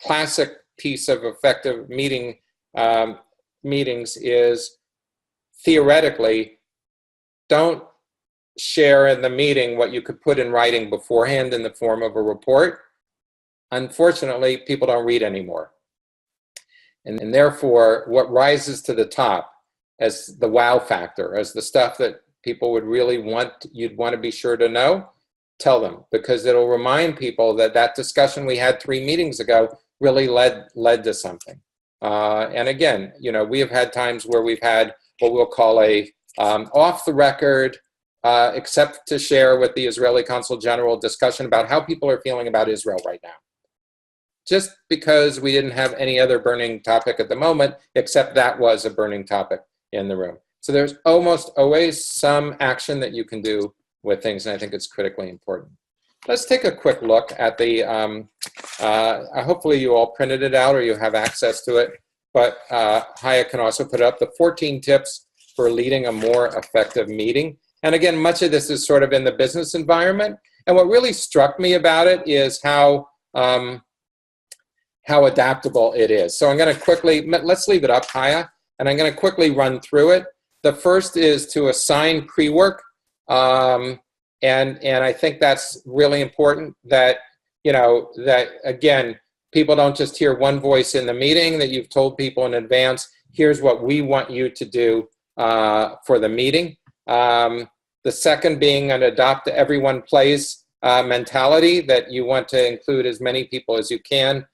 classic piece of effective meetings is theoretically, don't share in the meeting what you could put in writing beforehand in the form of a report. Unfortunately, people don't read anymore. And therefore, what rises to the top as the wow factor, as the stuff that people would really you'd want to be sure to know, tell them, because it'll remind people that discussion we had 3 meetings ago really led to something. And again, we have had times where we've had what we'll call a off the record, except to share with the Israeli Consul General discussion about how people are feeling about Israel right now. Just because we didn't have any other burning topic at the moment, except that was a burning topic in the room. So there's almost always some action that you can do with things, and I think it's critically important. Let's take a quick look at the, hopefully you all printed it out or you have access to it. but Haya can also put up the 14 tips for leading a more effective meeting. And again, much of this is sort of in the business environment. And what really struck me about it is how adaptable it is. So I'm going to quickly, let's leave it up, Haya, and I'm going to quickly run through it. The first is to assign pre-work. And I think that's really important that, that again, people don't just hear one voice in the meeting, that you've told people in advance, here's what we want you to do for the meeting. The second being an adopt everyone plays mentality, that you want to include as many people as you can.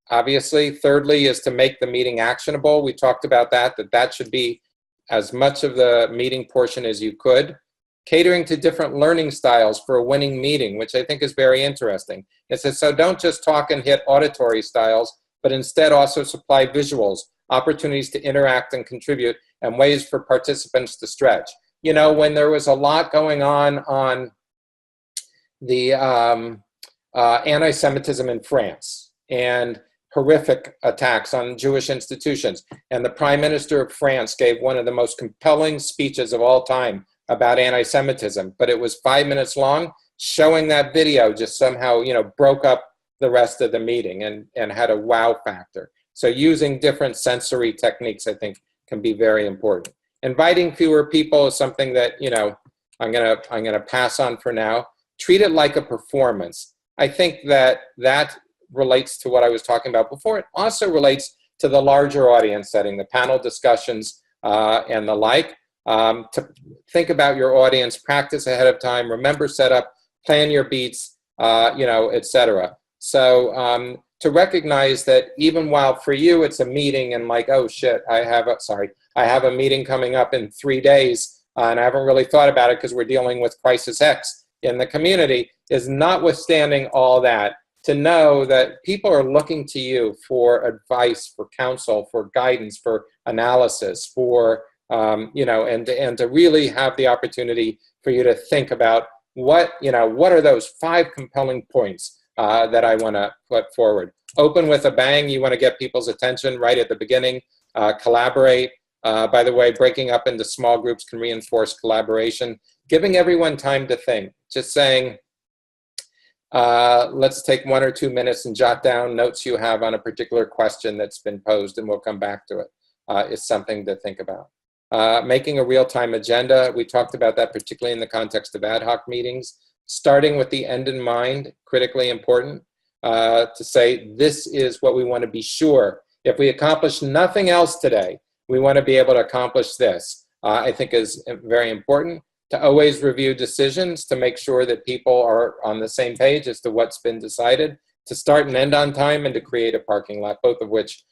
Obviously, thirdly is to make the meeting actionable. We talked about that should be as much of the meeting portion as you could. Catering to different learning styles for a winning meeting, which I think is very interesting. It says, so don't just talk and hit auditory styles, but instead also supply visuals, opportunities to interact and contribute, and ways for participants to stretch. When there was a lot going on the anti-Semitism in France and horrific attacks on Jewish institutions, and the Prime Minister of France gave one of the most compelling speeches of all time about anti-Semitism, but it was 5 minutes long. Showing that video just somehow, broke up the rest of the meeting and had a wow factor. So using different sensory techniques, I think, can be very important. Inviting fewer people is something that, I'm gonna pass on for now. Treat it like a performance. I think that relates to what I was talking about before. It also relates to the larger audience setting, the panel discussions and the like. To think about your audience, practice ahead of time, remember setup, plan your beats, etc. So to recognize that even while for you it's a meeting and like, oh shit, I have a meeting coming up in 3 days and I haven't really thought about it because we're dealing with crisis X in the community, is notwithstanding all that, to know that people are looking to you for advice, for counsel, for guidance, for analysis, for and to really have the opportunity for you to think about what are those 5 compelling points that I want to put forward. Open with a bang. You want to get people's attention right at the beginning. Collaborate. By the way, breaking up into small groups can reinforce collaboration. Giving everyone time to think. Just saying, let's take 1 or 2 minutes and jot down notes you have on a particular question that's been posed, and we'll come back to it. Is something to think about. Making a real-time agenda. We talked about that particularly in the context of ad hoc meetings. Starting with the end in mind, critically important, to say this is what we want to be sure. If we accomplish nothing else today, we want to be able to accomplish this. I think is very important. To always review decisions to make sure that people are on the same page as to what's been decided. To start and end on time, and to create a parking lot, both of which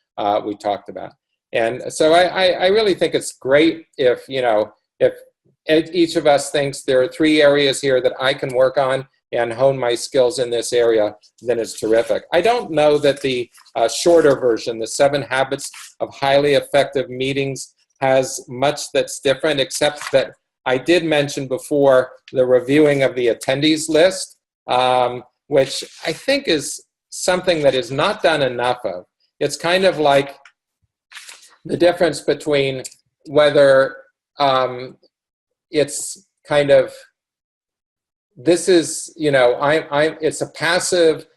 we talked about. And so I really think it's great if each of us thinks there are 3 areas here that I can work on and hone my skills in this area, then it's terrific. I don't know that the shorter version, the 7 Habits of Highly Effective Meetings, has much that's different, except that I did mention before the reviewing of the attendees list, which I think is something that is not done enough of. It's kind of like the difference between whether it's kind of, this is, it's a passive,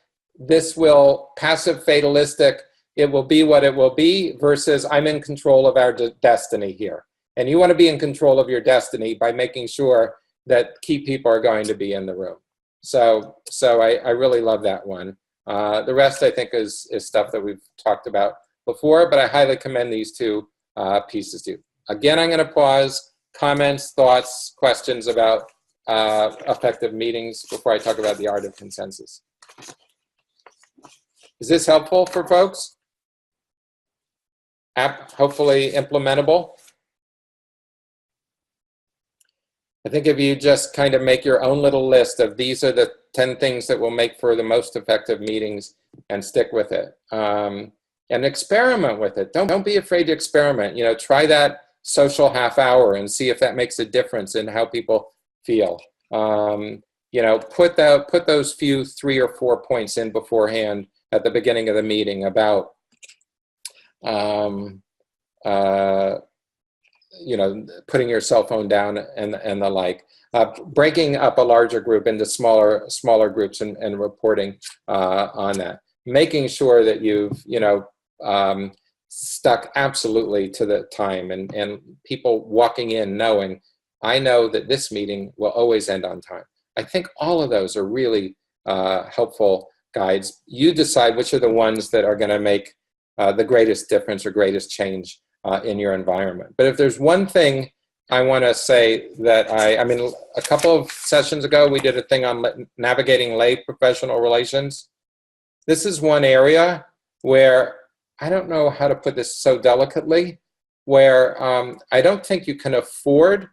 passive fatalistic, it will be what it will be, versus I'm in control of our destiny here. And you want to be in control of your destiny by making sure that key people are going to be in the room. So I really love that one. The rest I think is stuff that we've talked about before, but I highly commend these 2 pieces to you. Again, I'm going to pause. Comments, thoughts, questions about effective meetings before I talk about the art of consensus. Is this helpful for folks? Hopefully implementable. I think if you just kind of make your own little list of these are the 10 things that will make for the most effective meetings, and stick with it. And experiment with it. Don't be afraid to experiment. Try that social half hour and see if that makes a difference in how people feel. Put those few 3 or 4 points in beforehand at the beginning of the meeting about putting your cell phone down and the like. Breaking up a larger group into smaller groups and reporting on that. Making sure that you've, stuck absolutely to the time and people walking in knowing, I know that this meeting will always end on time. I think all of those are really helpful guides. You decide which are the ones that are going to make the greatest difference or greatest change in your environment. But if there's one thing I want to say that a couple of sessions ago, we did a thing on navigating lay professional relations. This is one area where I don't know how to put this so delicately, where I don't think you can afford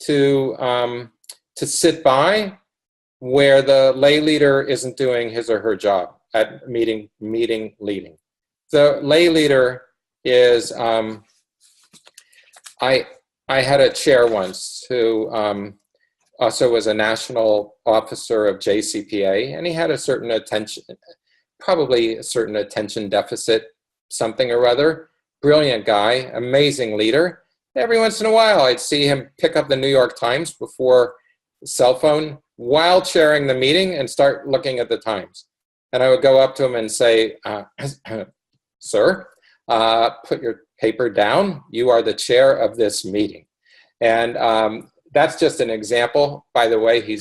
to sit by where the lay leader isn't doing his or her job at meeting leading. The lay leader is, I had a chair once who also was a national officer of JCPA, and he had a certain attention deficit, something or other. Brilliant guy, amazing leader. Every once in a while, I'd see him pick up the New York Times before the cell phone while chairing the meeting and start looking at the Times. And I would go up to him and say, sir, put your paper down. You are the chair of this meeting. And that's just an example. By the way,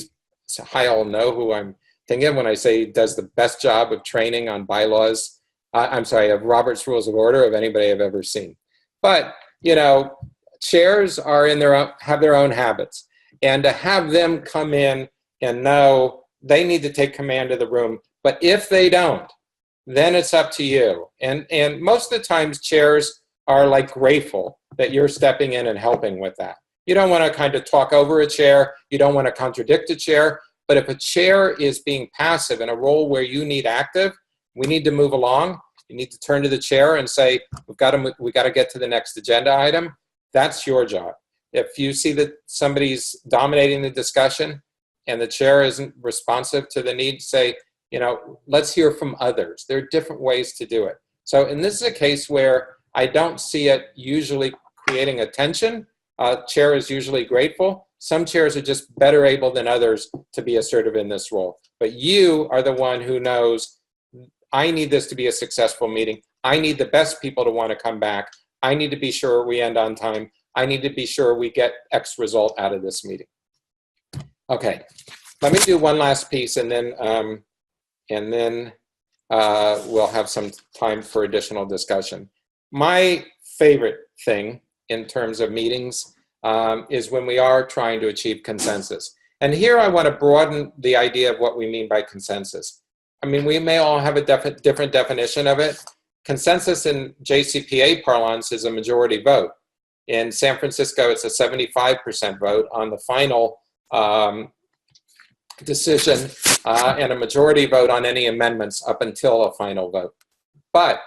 I all know who I'm thinking when I say he does the best job of training on bylaws. Of Robert's Rules of Order of anybody I've ever seen. But, chairs are have their own habits. And to have them come in and know they need to take command of the room. But if they don't, then it's up to you. And most of the times chairs are like grateful that you're stepping in and helping with that. You don't want to kind of talk over a chair. You don't want to contradict a chair. But if a chair is being passive in a role where you need active, we need to move along. You need to turn to the chair and say, we got to get to the next agenda item. That's your job. If you see that somebody's dominating the discussion and the chair isn't responsive to the need, say, let's hear from others. There are different ways to do it. So, and this is a case where I don't see it usually creating a tension. Chair is usually grateful. Some chairs are just better able than others to be assertive in this role. But you are the one who knows, I need this to be a successful meeting. I need the best people to want to come back. I need to be sure we end on time. I need to be sure we get X result out of this meeting. Okay, let me do one last piece and then we'll have some time for additional discussion. My favorite thing in terms of meetings is when we are trying to achieve consensus. And here I want to broaden the idea of what we mean by consensus. I mean, we may all have a different definition of it. Consensus in JCPA parlance is a majority vote. In San Francisco, it's a 75% vote on the final decision and a majority vote on any amendments up until a final vote. But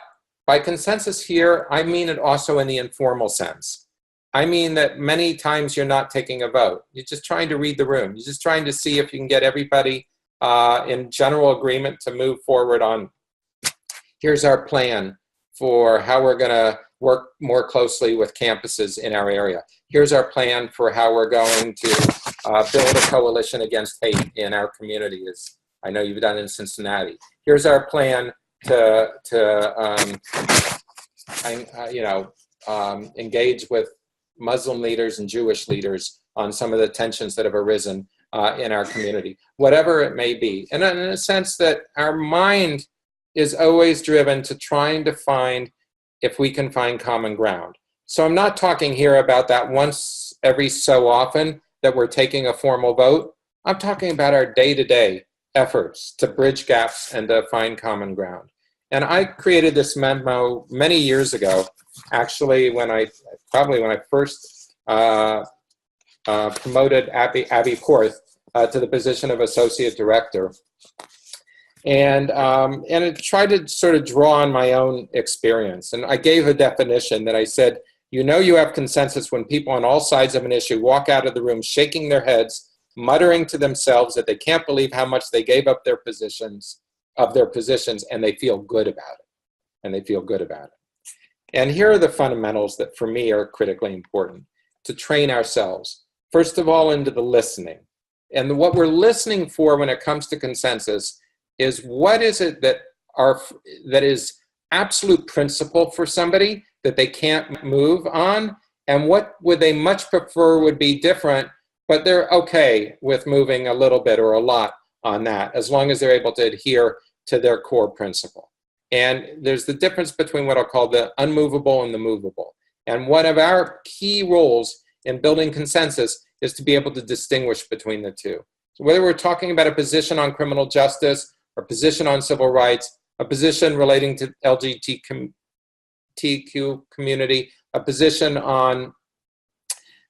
by consensus here, I mean it also in the informal sense. I mean that many times you're not taking a vote. You're just trying to read the room. You're just trying to see if you can get everybody in general agreement to move forward on, here's our plan for how we're going to work more closely with campuses in our area. Here's our plan for how we're going to build a coalition against hate in our community, as I know you've done in Cincinnati. Here's our plan to engage with Muslim leaders and Jewish leaders on some of the tensions that have arisen in our community, whatever it may be. And in a sense that our mind is always driven to trying to find if we can find common ground. So I'm not talking here about that once every so often that we're taking a formal vote. I'm talking about our day-to-day efforts to bridge gaps and to find common ground. And I created this memo many years ago, actually when I first promoted Abby Porth to the position of Associate Director. And it tried to sort of draw on my own experience. And I gave a definition that I said, you know you have consensus when people on all sides of an issue walk out of the room shaking their heads, muttering to themselves that they can't believe how much they gave up their positions, and they feel good about it. And here are the fundamentals that for me are critically important to train ourselves. First of all, into the listening. And what we're listening for when it comes to consensus is what is it that is absolute principle for somebody that they can't move on, and what would they much prefer would be different, but they're okay with moving a little bit or a lot on that, as long as they're able to adhere to their core principle. And there's the difference between what I'll call the unmovable and the movable. And one of our key roles in building consensus is to be able to distinguish between the two. So whether we're talking about a position on criminal justice, or a position on civil rights, a position relating to LGBTQ community, a position on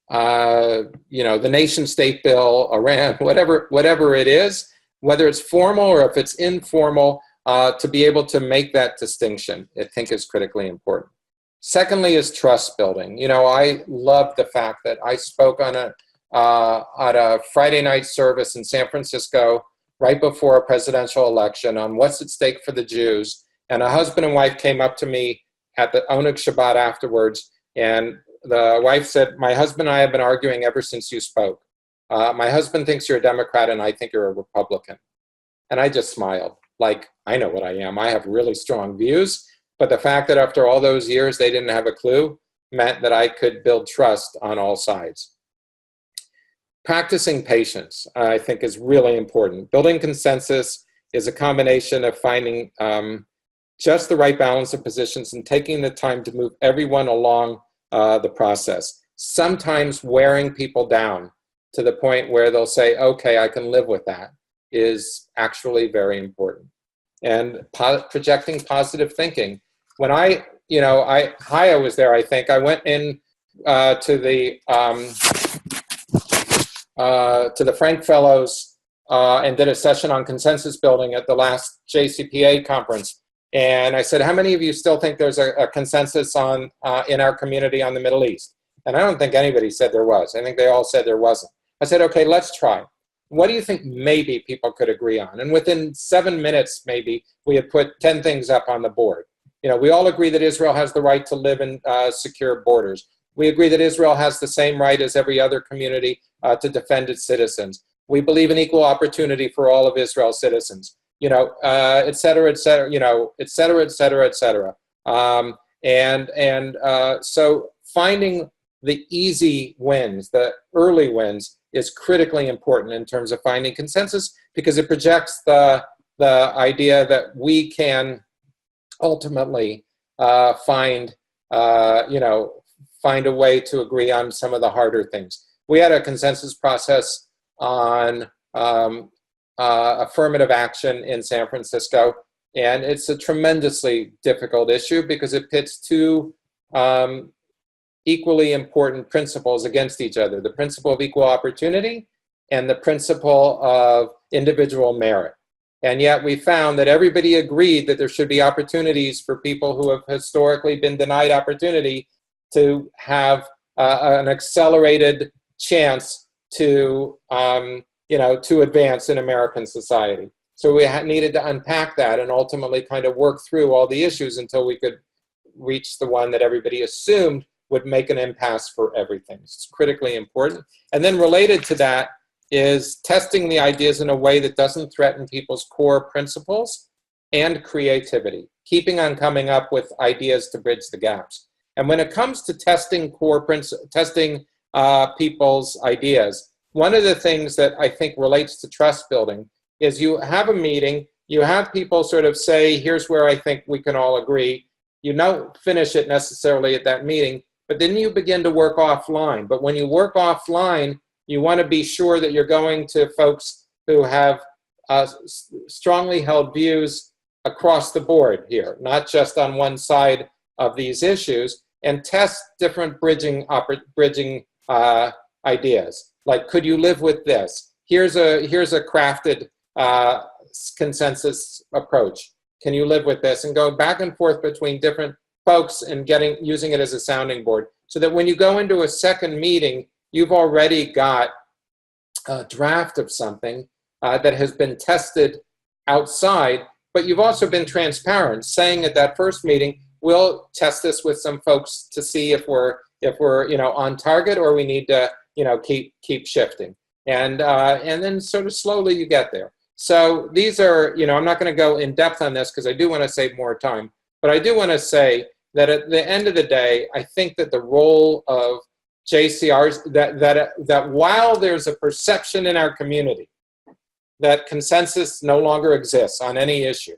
the nation state bill, Iran, whatever it is, whether it's formal or if it's informal, to be able to make that distinction, I think is critically important. Secondly is trust building. I love the fact that I spoke on at a Friday night service in San Francisco right before a presidential election on what's at stake for the Jews. And a husband and wife came up to me at the Oneg Shabbat afterwards, and the wife said, "My husband and I have been arguing ever since you spoke. My husband thinks you're a Democrat and I think you're a Republican." And I just smiled, like, I know what I am. I have really strong views, but the fact that after all those years they didn't have a clue meant that I could build trust on all sides. Practicing patience, I think, is really important. Building consensus is a combination of finding just the right balance of positions and taking the time to move everyone along the process. Sometimes wearing people down to the point where they'll say, okay, I can live with that, is actually very important. And projecting positive thinking. When Haya was there, I think. I went in to the Frank Fellows and did a session on consensus building at the last JCPA conference. And I said, how many of you still think there's a consensus in our community on the Middle East? And I don't think anybody said there was. I think they all said there wasn't. I said, okay, let's try. What do you think maybe people could agree on? And within 7 minutes, maybe, we had put 10 things up on the board. We all agree that Israel has the right to live in secure borders. We agree that Israel has the same right as every other community to defend its citizens. We believe in equal opportunity for all of Israel's citizens, et cetera, et cetera, et cetera, et cetera, et cetera. So finding the easy wins, the early wins, is critically important in terms of finding consensus, because it projects the idea that we can ultimately find a way to agree on some of the harder things. We had a consensus process on affirmative action in San Francisco, and it's a tremendously difficult issue because it pits two equally important principles against each other: the principle of equal opportunity and the principle of individual merit. And yet we found that everybody agreed that there should be opportunities for people who have historically been denied opportunity to have an accelerated chance to advance in American society. So we needed to unpack that and ultimately kind of work through all the issues until we could reach the one that everybody assumed would make an impasse for everything. It's critically important. And then related to that is testing the ideas in a way that doesn't threaten people's core principles and creativity, keeping on coming up with ideas to bridge the gaps. And when it comes to testing people's ideas, one of the things that I think relates to trust building is you have a meeting, you have people sort of say, here's where I think we can all agree. You don't finish it necessarily at that meeting, but then you begin to work offline. But when you work offline, you want to be sure that you're going to folks who have strongly held views across the board here, not just on one side of these issues, and test different bridging ideas. Like, could you live with this? Here's a crafted consensus approach. Can you live with this? And go back and forth between different folks and using it as a sounding board, so that when you go into a second meeting, you've already got a draft of something that has been tested outside, but you've also been transparent, saying at that first meeting, we'll test this with some folks to see if we're on target, or we need to keep shifting. And then sort of slowly you get there. So these are, I'm not going to go in depth on this because I do want to save more time, but I do want to say that at the end of the day, I think that the role of JCRs, that while there's a perception in our community that consensus no longer exists on any issue,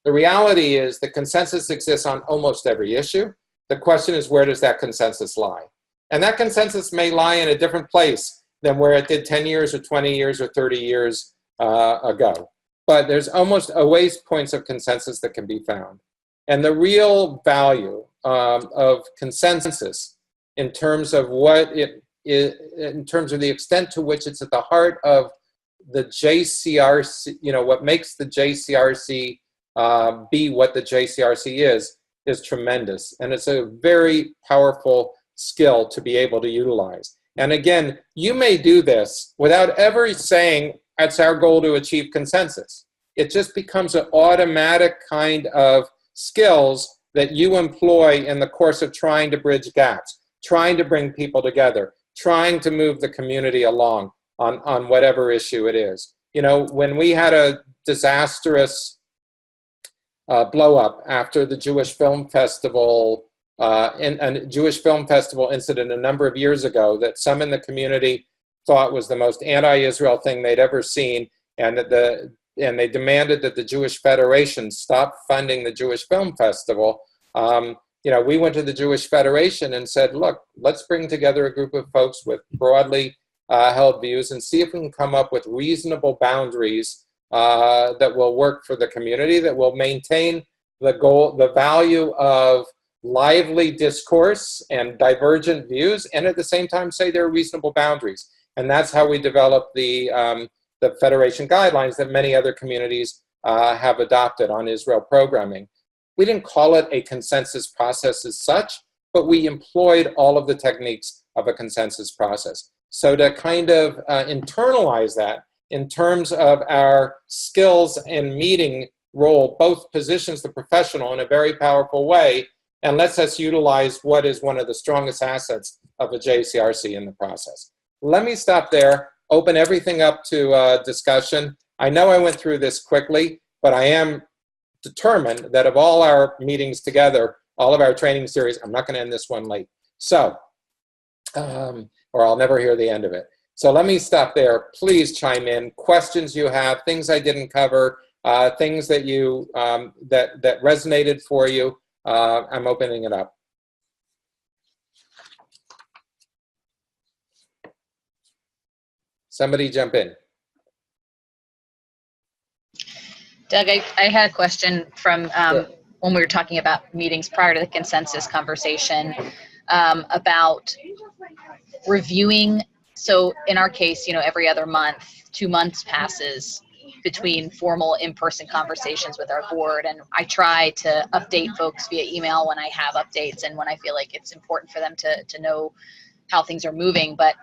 the reality is that consensus exists on almost every issue. The question is, where does that consensus lie? And that consensus may lie in a different place than where it did 10 years or 20 years or 30 years ago. But there's almost always points of consensus that can be found. And the real value of consensus in terms of what it is, in terms of the extent to which it's at the heart of the JCRC, what makes the JCRC be what the JCRC is tremendous. And it's a very powerful skill to be able to utilize. And again, you may do this without ever saying, it's our goal to achieve consensus. It just becomes an automatic kind of skills that you employ in the course of trying to bridge gaps, trying to bring people together, trying to move the community along on whatever issue it is. When we had a disastrous blow up after the Jewish Film Festival, a Jewish Film Festival incident a number of years ago that some in the community thought was the most anti-Israel thing they'd ever seen, and they demanded that the Jewish Federation stop funding the Jewish Film Festival. We went to the Jewish Federation and said, look, let's bring together a group of folks with broadly held views and see if we can come up with reasonable boundaries that will work for the community, that will maintain the value of lively discourse and divergent views, and at the same time say there are reasonable boundaries. And that's how we developed the Federation guidelines that many other communities have adopted on Israel programming. We didn't call it a consensus process as such, but we employed all of the techniques of a consensus process. So to kind of internalize that in terms of our skills and meeting role, both positions the professional in a very powerful way, and lets us utilize what is one of the strongest assets of a JCRC in the process. Let me stop there, open everything up to discussion. I know I went through this quickly, but I am determined that of all our meetings together, all of our training series, I'm not going to end this one late. So, or I'll never hear the end of it. So let me stop there. Please chime in. Questions you have, things I didn't cover, things that you that resonated for you. I'm opening it up. Somebody jump in.
Doug, I had a question from when we were talking about meetings prior to the consensus conversation about reviewing. So in our case, every other month, 2 months passes between formal in-person conversations with our board. And I try to update folks via email when I have updates and when I feel like it's important for them to know how things are moving. But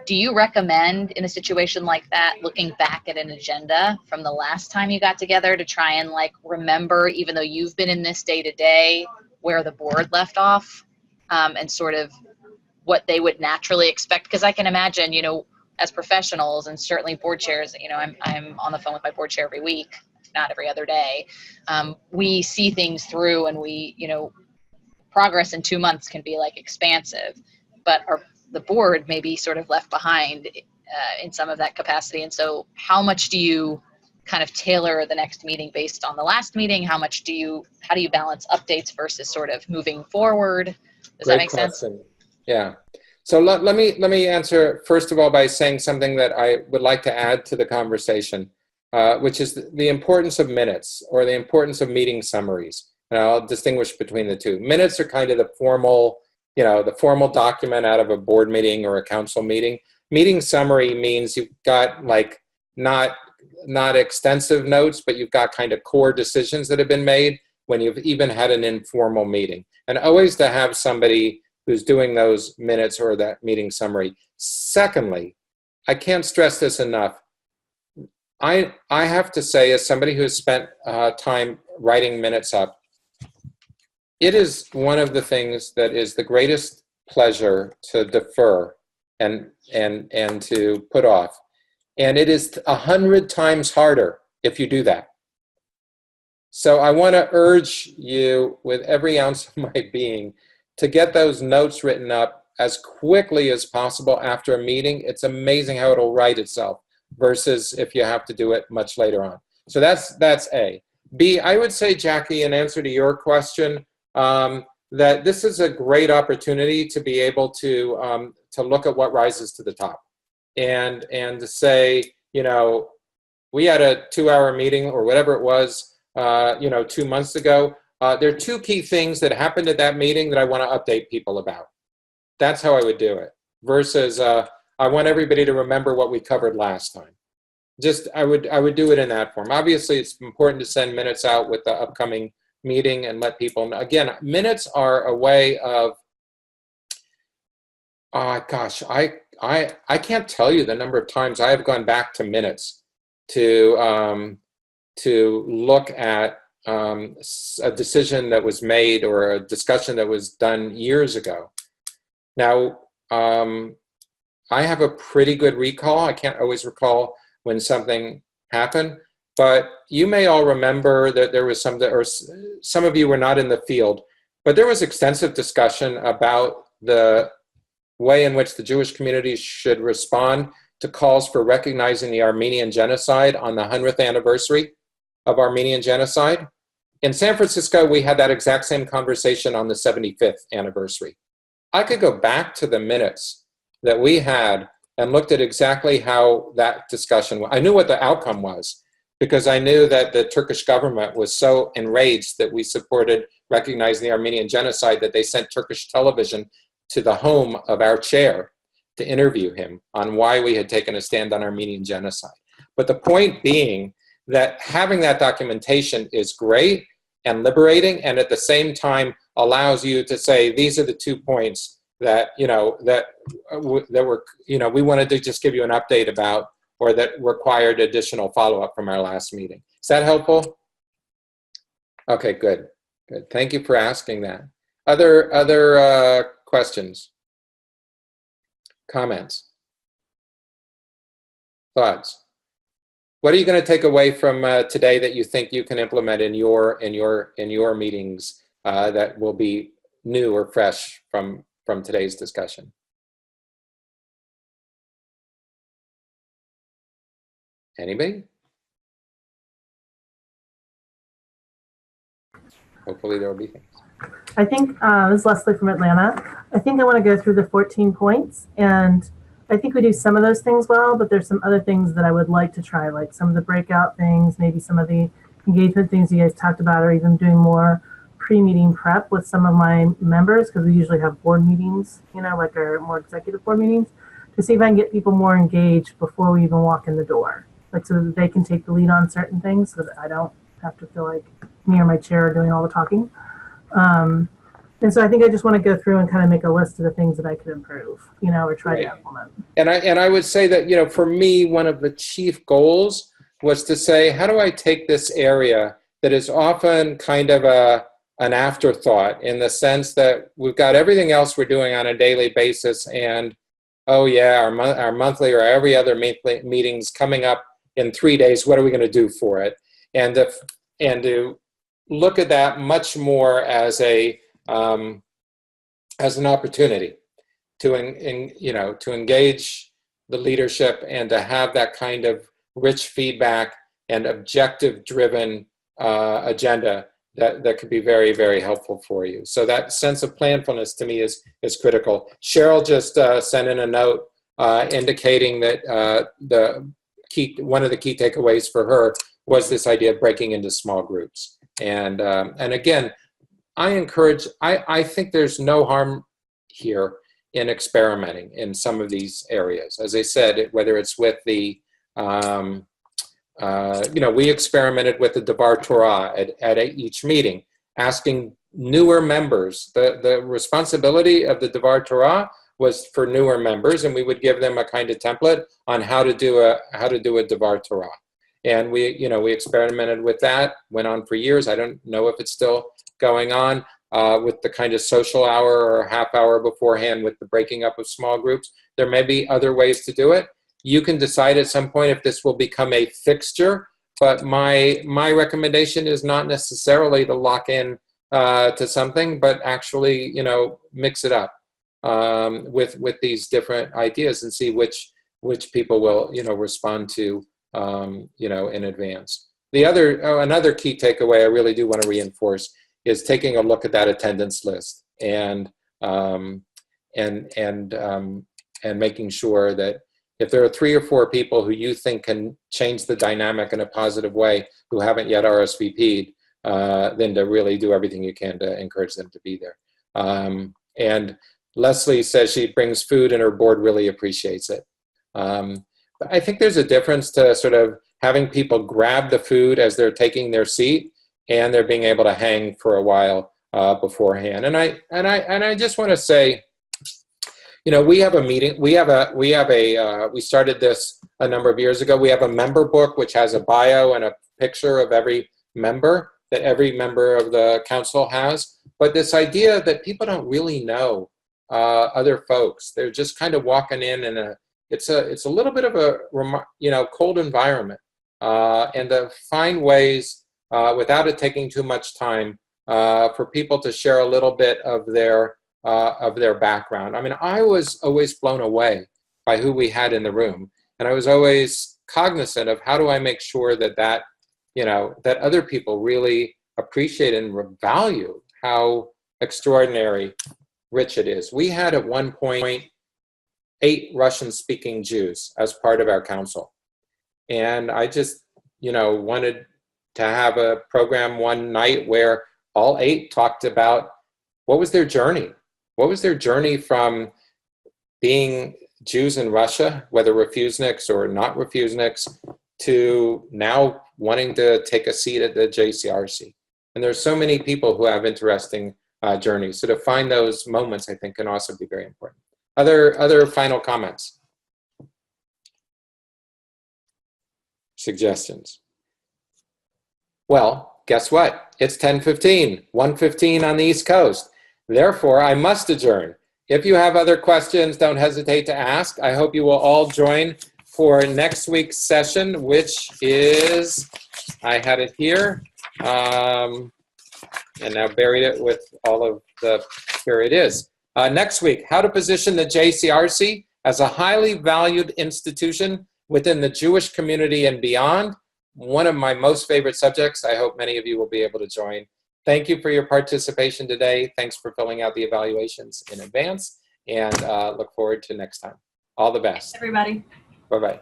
do you recommend in a situation like that, looking back at an agenda from the last time you got together to try and remember, even though you've been in this day to day, where the board left off and sort of what they would naturally expect? Because I can imagine, as professionals and certainly board chairs, I'm on the phone with my board chair every week, if not every other day. We see things through and we, progress in 2 months can be expansive, but the board may be sort of left behind in some of that capacity. And so how much do you kind of tailor the next meeting based on the last meeting? How do you balance updates versus sort of moving forward? Does that make sense?
Yeah. So let me answer first of all by saying something that I would like to add to the conversation, which is the importance of minutes or the importance of meeting summaries. And I'll distinguish between the two. Minutes are kind of the formal document out of a board meeting or a council meeting. Meeting summary means you've got not extensive notes, but you've got kind of core decisions that have been made when you've even had an informal meeting. And always to have somebody who's doing those minutes or that meeting summary. Secondly, I can't stress this enough. I have to say, as somebody who has spent time writing minutes up, it is one of the things that is the greatest pleasure to defer and to put off. And it is 100 times harder if you do that. So I want to urge you with every ounce of my being to get those notes written up as quickly as possible after a meeting. It's amazing how it'll write itself versus if you have to do it much later on. So that's A. B, I would say, Jackie, in answer to your question, that this is a great opportunity to be able to look at what rises to the top and to say, you know, we had a 2-hour meeting or whatever it was, 2 months ago. There are 2 key things that happened at that meeting that I want to update people about. That's how I would do it versus I want everybody to remember what we covered last time. Just, I would do it in that form. Obviously, it's important to send minutes out with the upcoming meeting and let people know. Again, minutes are a way of, gosh, I can't tell you the number of times I have gone back to minutes to look at a decision that was made or a discussion that was done years ago. Now, I have a pretty good recall. I can't always recall when something happened, but you may all remember that there was or some of you were not in the field, but there was extensive discussion about the way in which the Jewish community should respond to calls for recognizing the Armenian genocide on the 100th anniversary of Armenian genocide. In San Francisco, we had that exact same conversation on the 75th anniversary. I could go back to the minutes that we had and looked at exactly how that discussion went. I knew what the outcome was because I knew that the Turkish government was so enraged that we supported recognizing the Armenian genocide that they sent Turkish television to the home of our chair to interview him on why we had taken a stand on Armenian genocide. But the point being that having that documentation is great and liberating, and at the same time allows you to say, these are the 2 points that, that were, we wanted to just give you an update about, or that required additional follow-up from our last meeting. Is that helpful? Okay, good. Good. Thank you for asking that. Other questions? Comments? Thoughts? What are you going to take away from today that you think you can implement in your meetings that will be new or fresh from today's discussion? Anybody? Hopefully there will be things.
I think, this is Leslie from Atlanta. I think I want to go through the 14 points, and I think we do some of those things well, but there's some other things that I would like to try, like some of the breakout things, maybe some of the engagement things you guys talked about, or even doing more pre-meeting prep with some of my members, because we usually have board meetings, like our more executive board meetings, to see if I can get people more engaged before we even walk in the door, like so that they can take the lead on certain things so that I don't have to feel like me or my chair are doing all the talking. And so I think I just want to go through and kind of make a list of the things that I could improve, or try to implement.
And I would say that, for me, one of the chief goals was to say, how do I take this area that is often kind of an afterthought, in the sense that we've got everything else we're doing on a daily basis, and oh yeah, our monthly or every other meeting's coming up in 3 days. What are we going to do for it? And to look at that much more as an opportunity to engage the leadership and to have that kind of rich feedback and objective-driven agenda that could be very, very helpful for you. So that sense of planfulness to me is critical. Cheryl just sent in a note indicating that one of the key takeaways for her was this idea of breaking into small groups. And again, I think there's no harm here in experimenting in some of these areas. As I said, whether it's with the, we experimented with the Devar Torah at each meeting, asking newer members. The responsibility of the Devar Torah was for newer members, and we would give them a kind of template on how to do a Devar Torah. And we experimented with that, went on for years. I don't know if it's still going on, with the kind of social hour or half hour beforehand with the breaking up of small groups. There may be other ways to do it. You can decide at some point if this will become a fixture, but my recommendation is not necessarily to lock in to something, but actually, mix it up with these different ideas and see which people will, respond to, in advance. Another key takeaway I really do want to reinforce is taking a look at that attendance list and making sure that if there are 3 or 4 people who you think can change the dynamic in a positive way who haven't yet RSVP'd, then to really do everything you can to encourage them to be there. And Leslie says she brings food and her board really appreciates it. But I think there's a difference to sort of having people grab the food as they're taking their seat and they're being able to hang for a while beforehand. And I just want to say, we have a meeting. We started this a number of years ago. We have a member book which has a bio and a picture of every member that every member of the council has. But this idea that people don't really know other folks, they're just kind of walking in and it's a little bit of a cold environment, and to find ways without it taking too much time for people to share a little bit of their background. I mean, I was always blown away by who we had in the room, and I was always cognizant of how do I make sure that other people really appreciate and value how extraordinary rich it is. We had at one point 8 Russian-speaking Jews as part of our council. And I just, wanted to have a program one night where all 8 talked about what was their journey. What was their journey from being Jews in Russia, whether refuseniks or not refuseniks, to now wanting to take a seat at the JCRC. And there's so many people who have interesting journeys. So to find those moments, I think, can also be very important. Other final comments? Suggestions? Well, guess what? It's 10:15, 1:15 on the East Coast. Therefore, I must adjourn. If you have other questions, don't hesitate to ask. I hope you will all join for next week's session, which is, I had it here, and now buried it with all of the, here it is. Next week, how to position the JCRC as a highly valued institution within the Jewish community and beyond. One of my most favorite subjects. I hope many of you will be able to join. Thank you for your participation today. Thanks for filling out the evaluations in advance, and look forward to next time. All the best.
Everybody.
Bye-bye.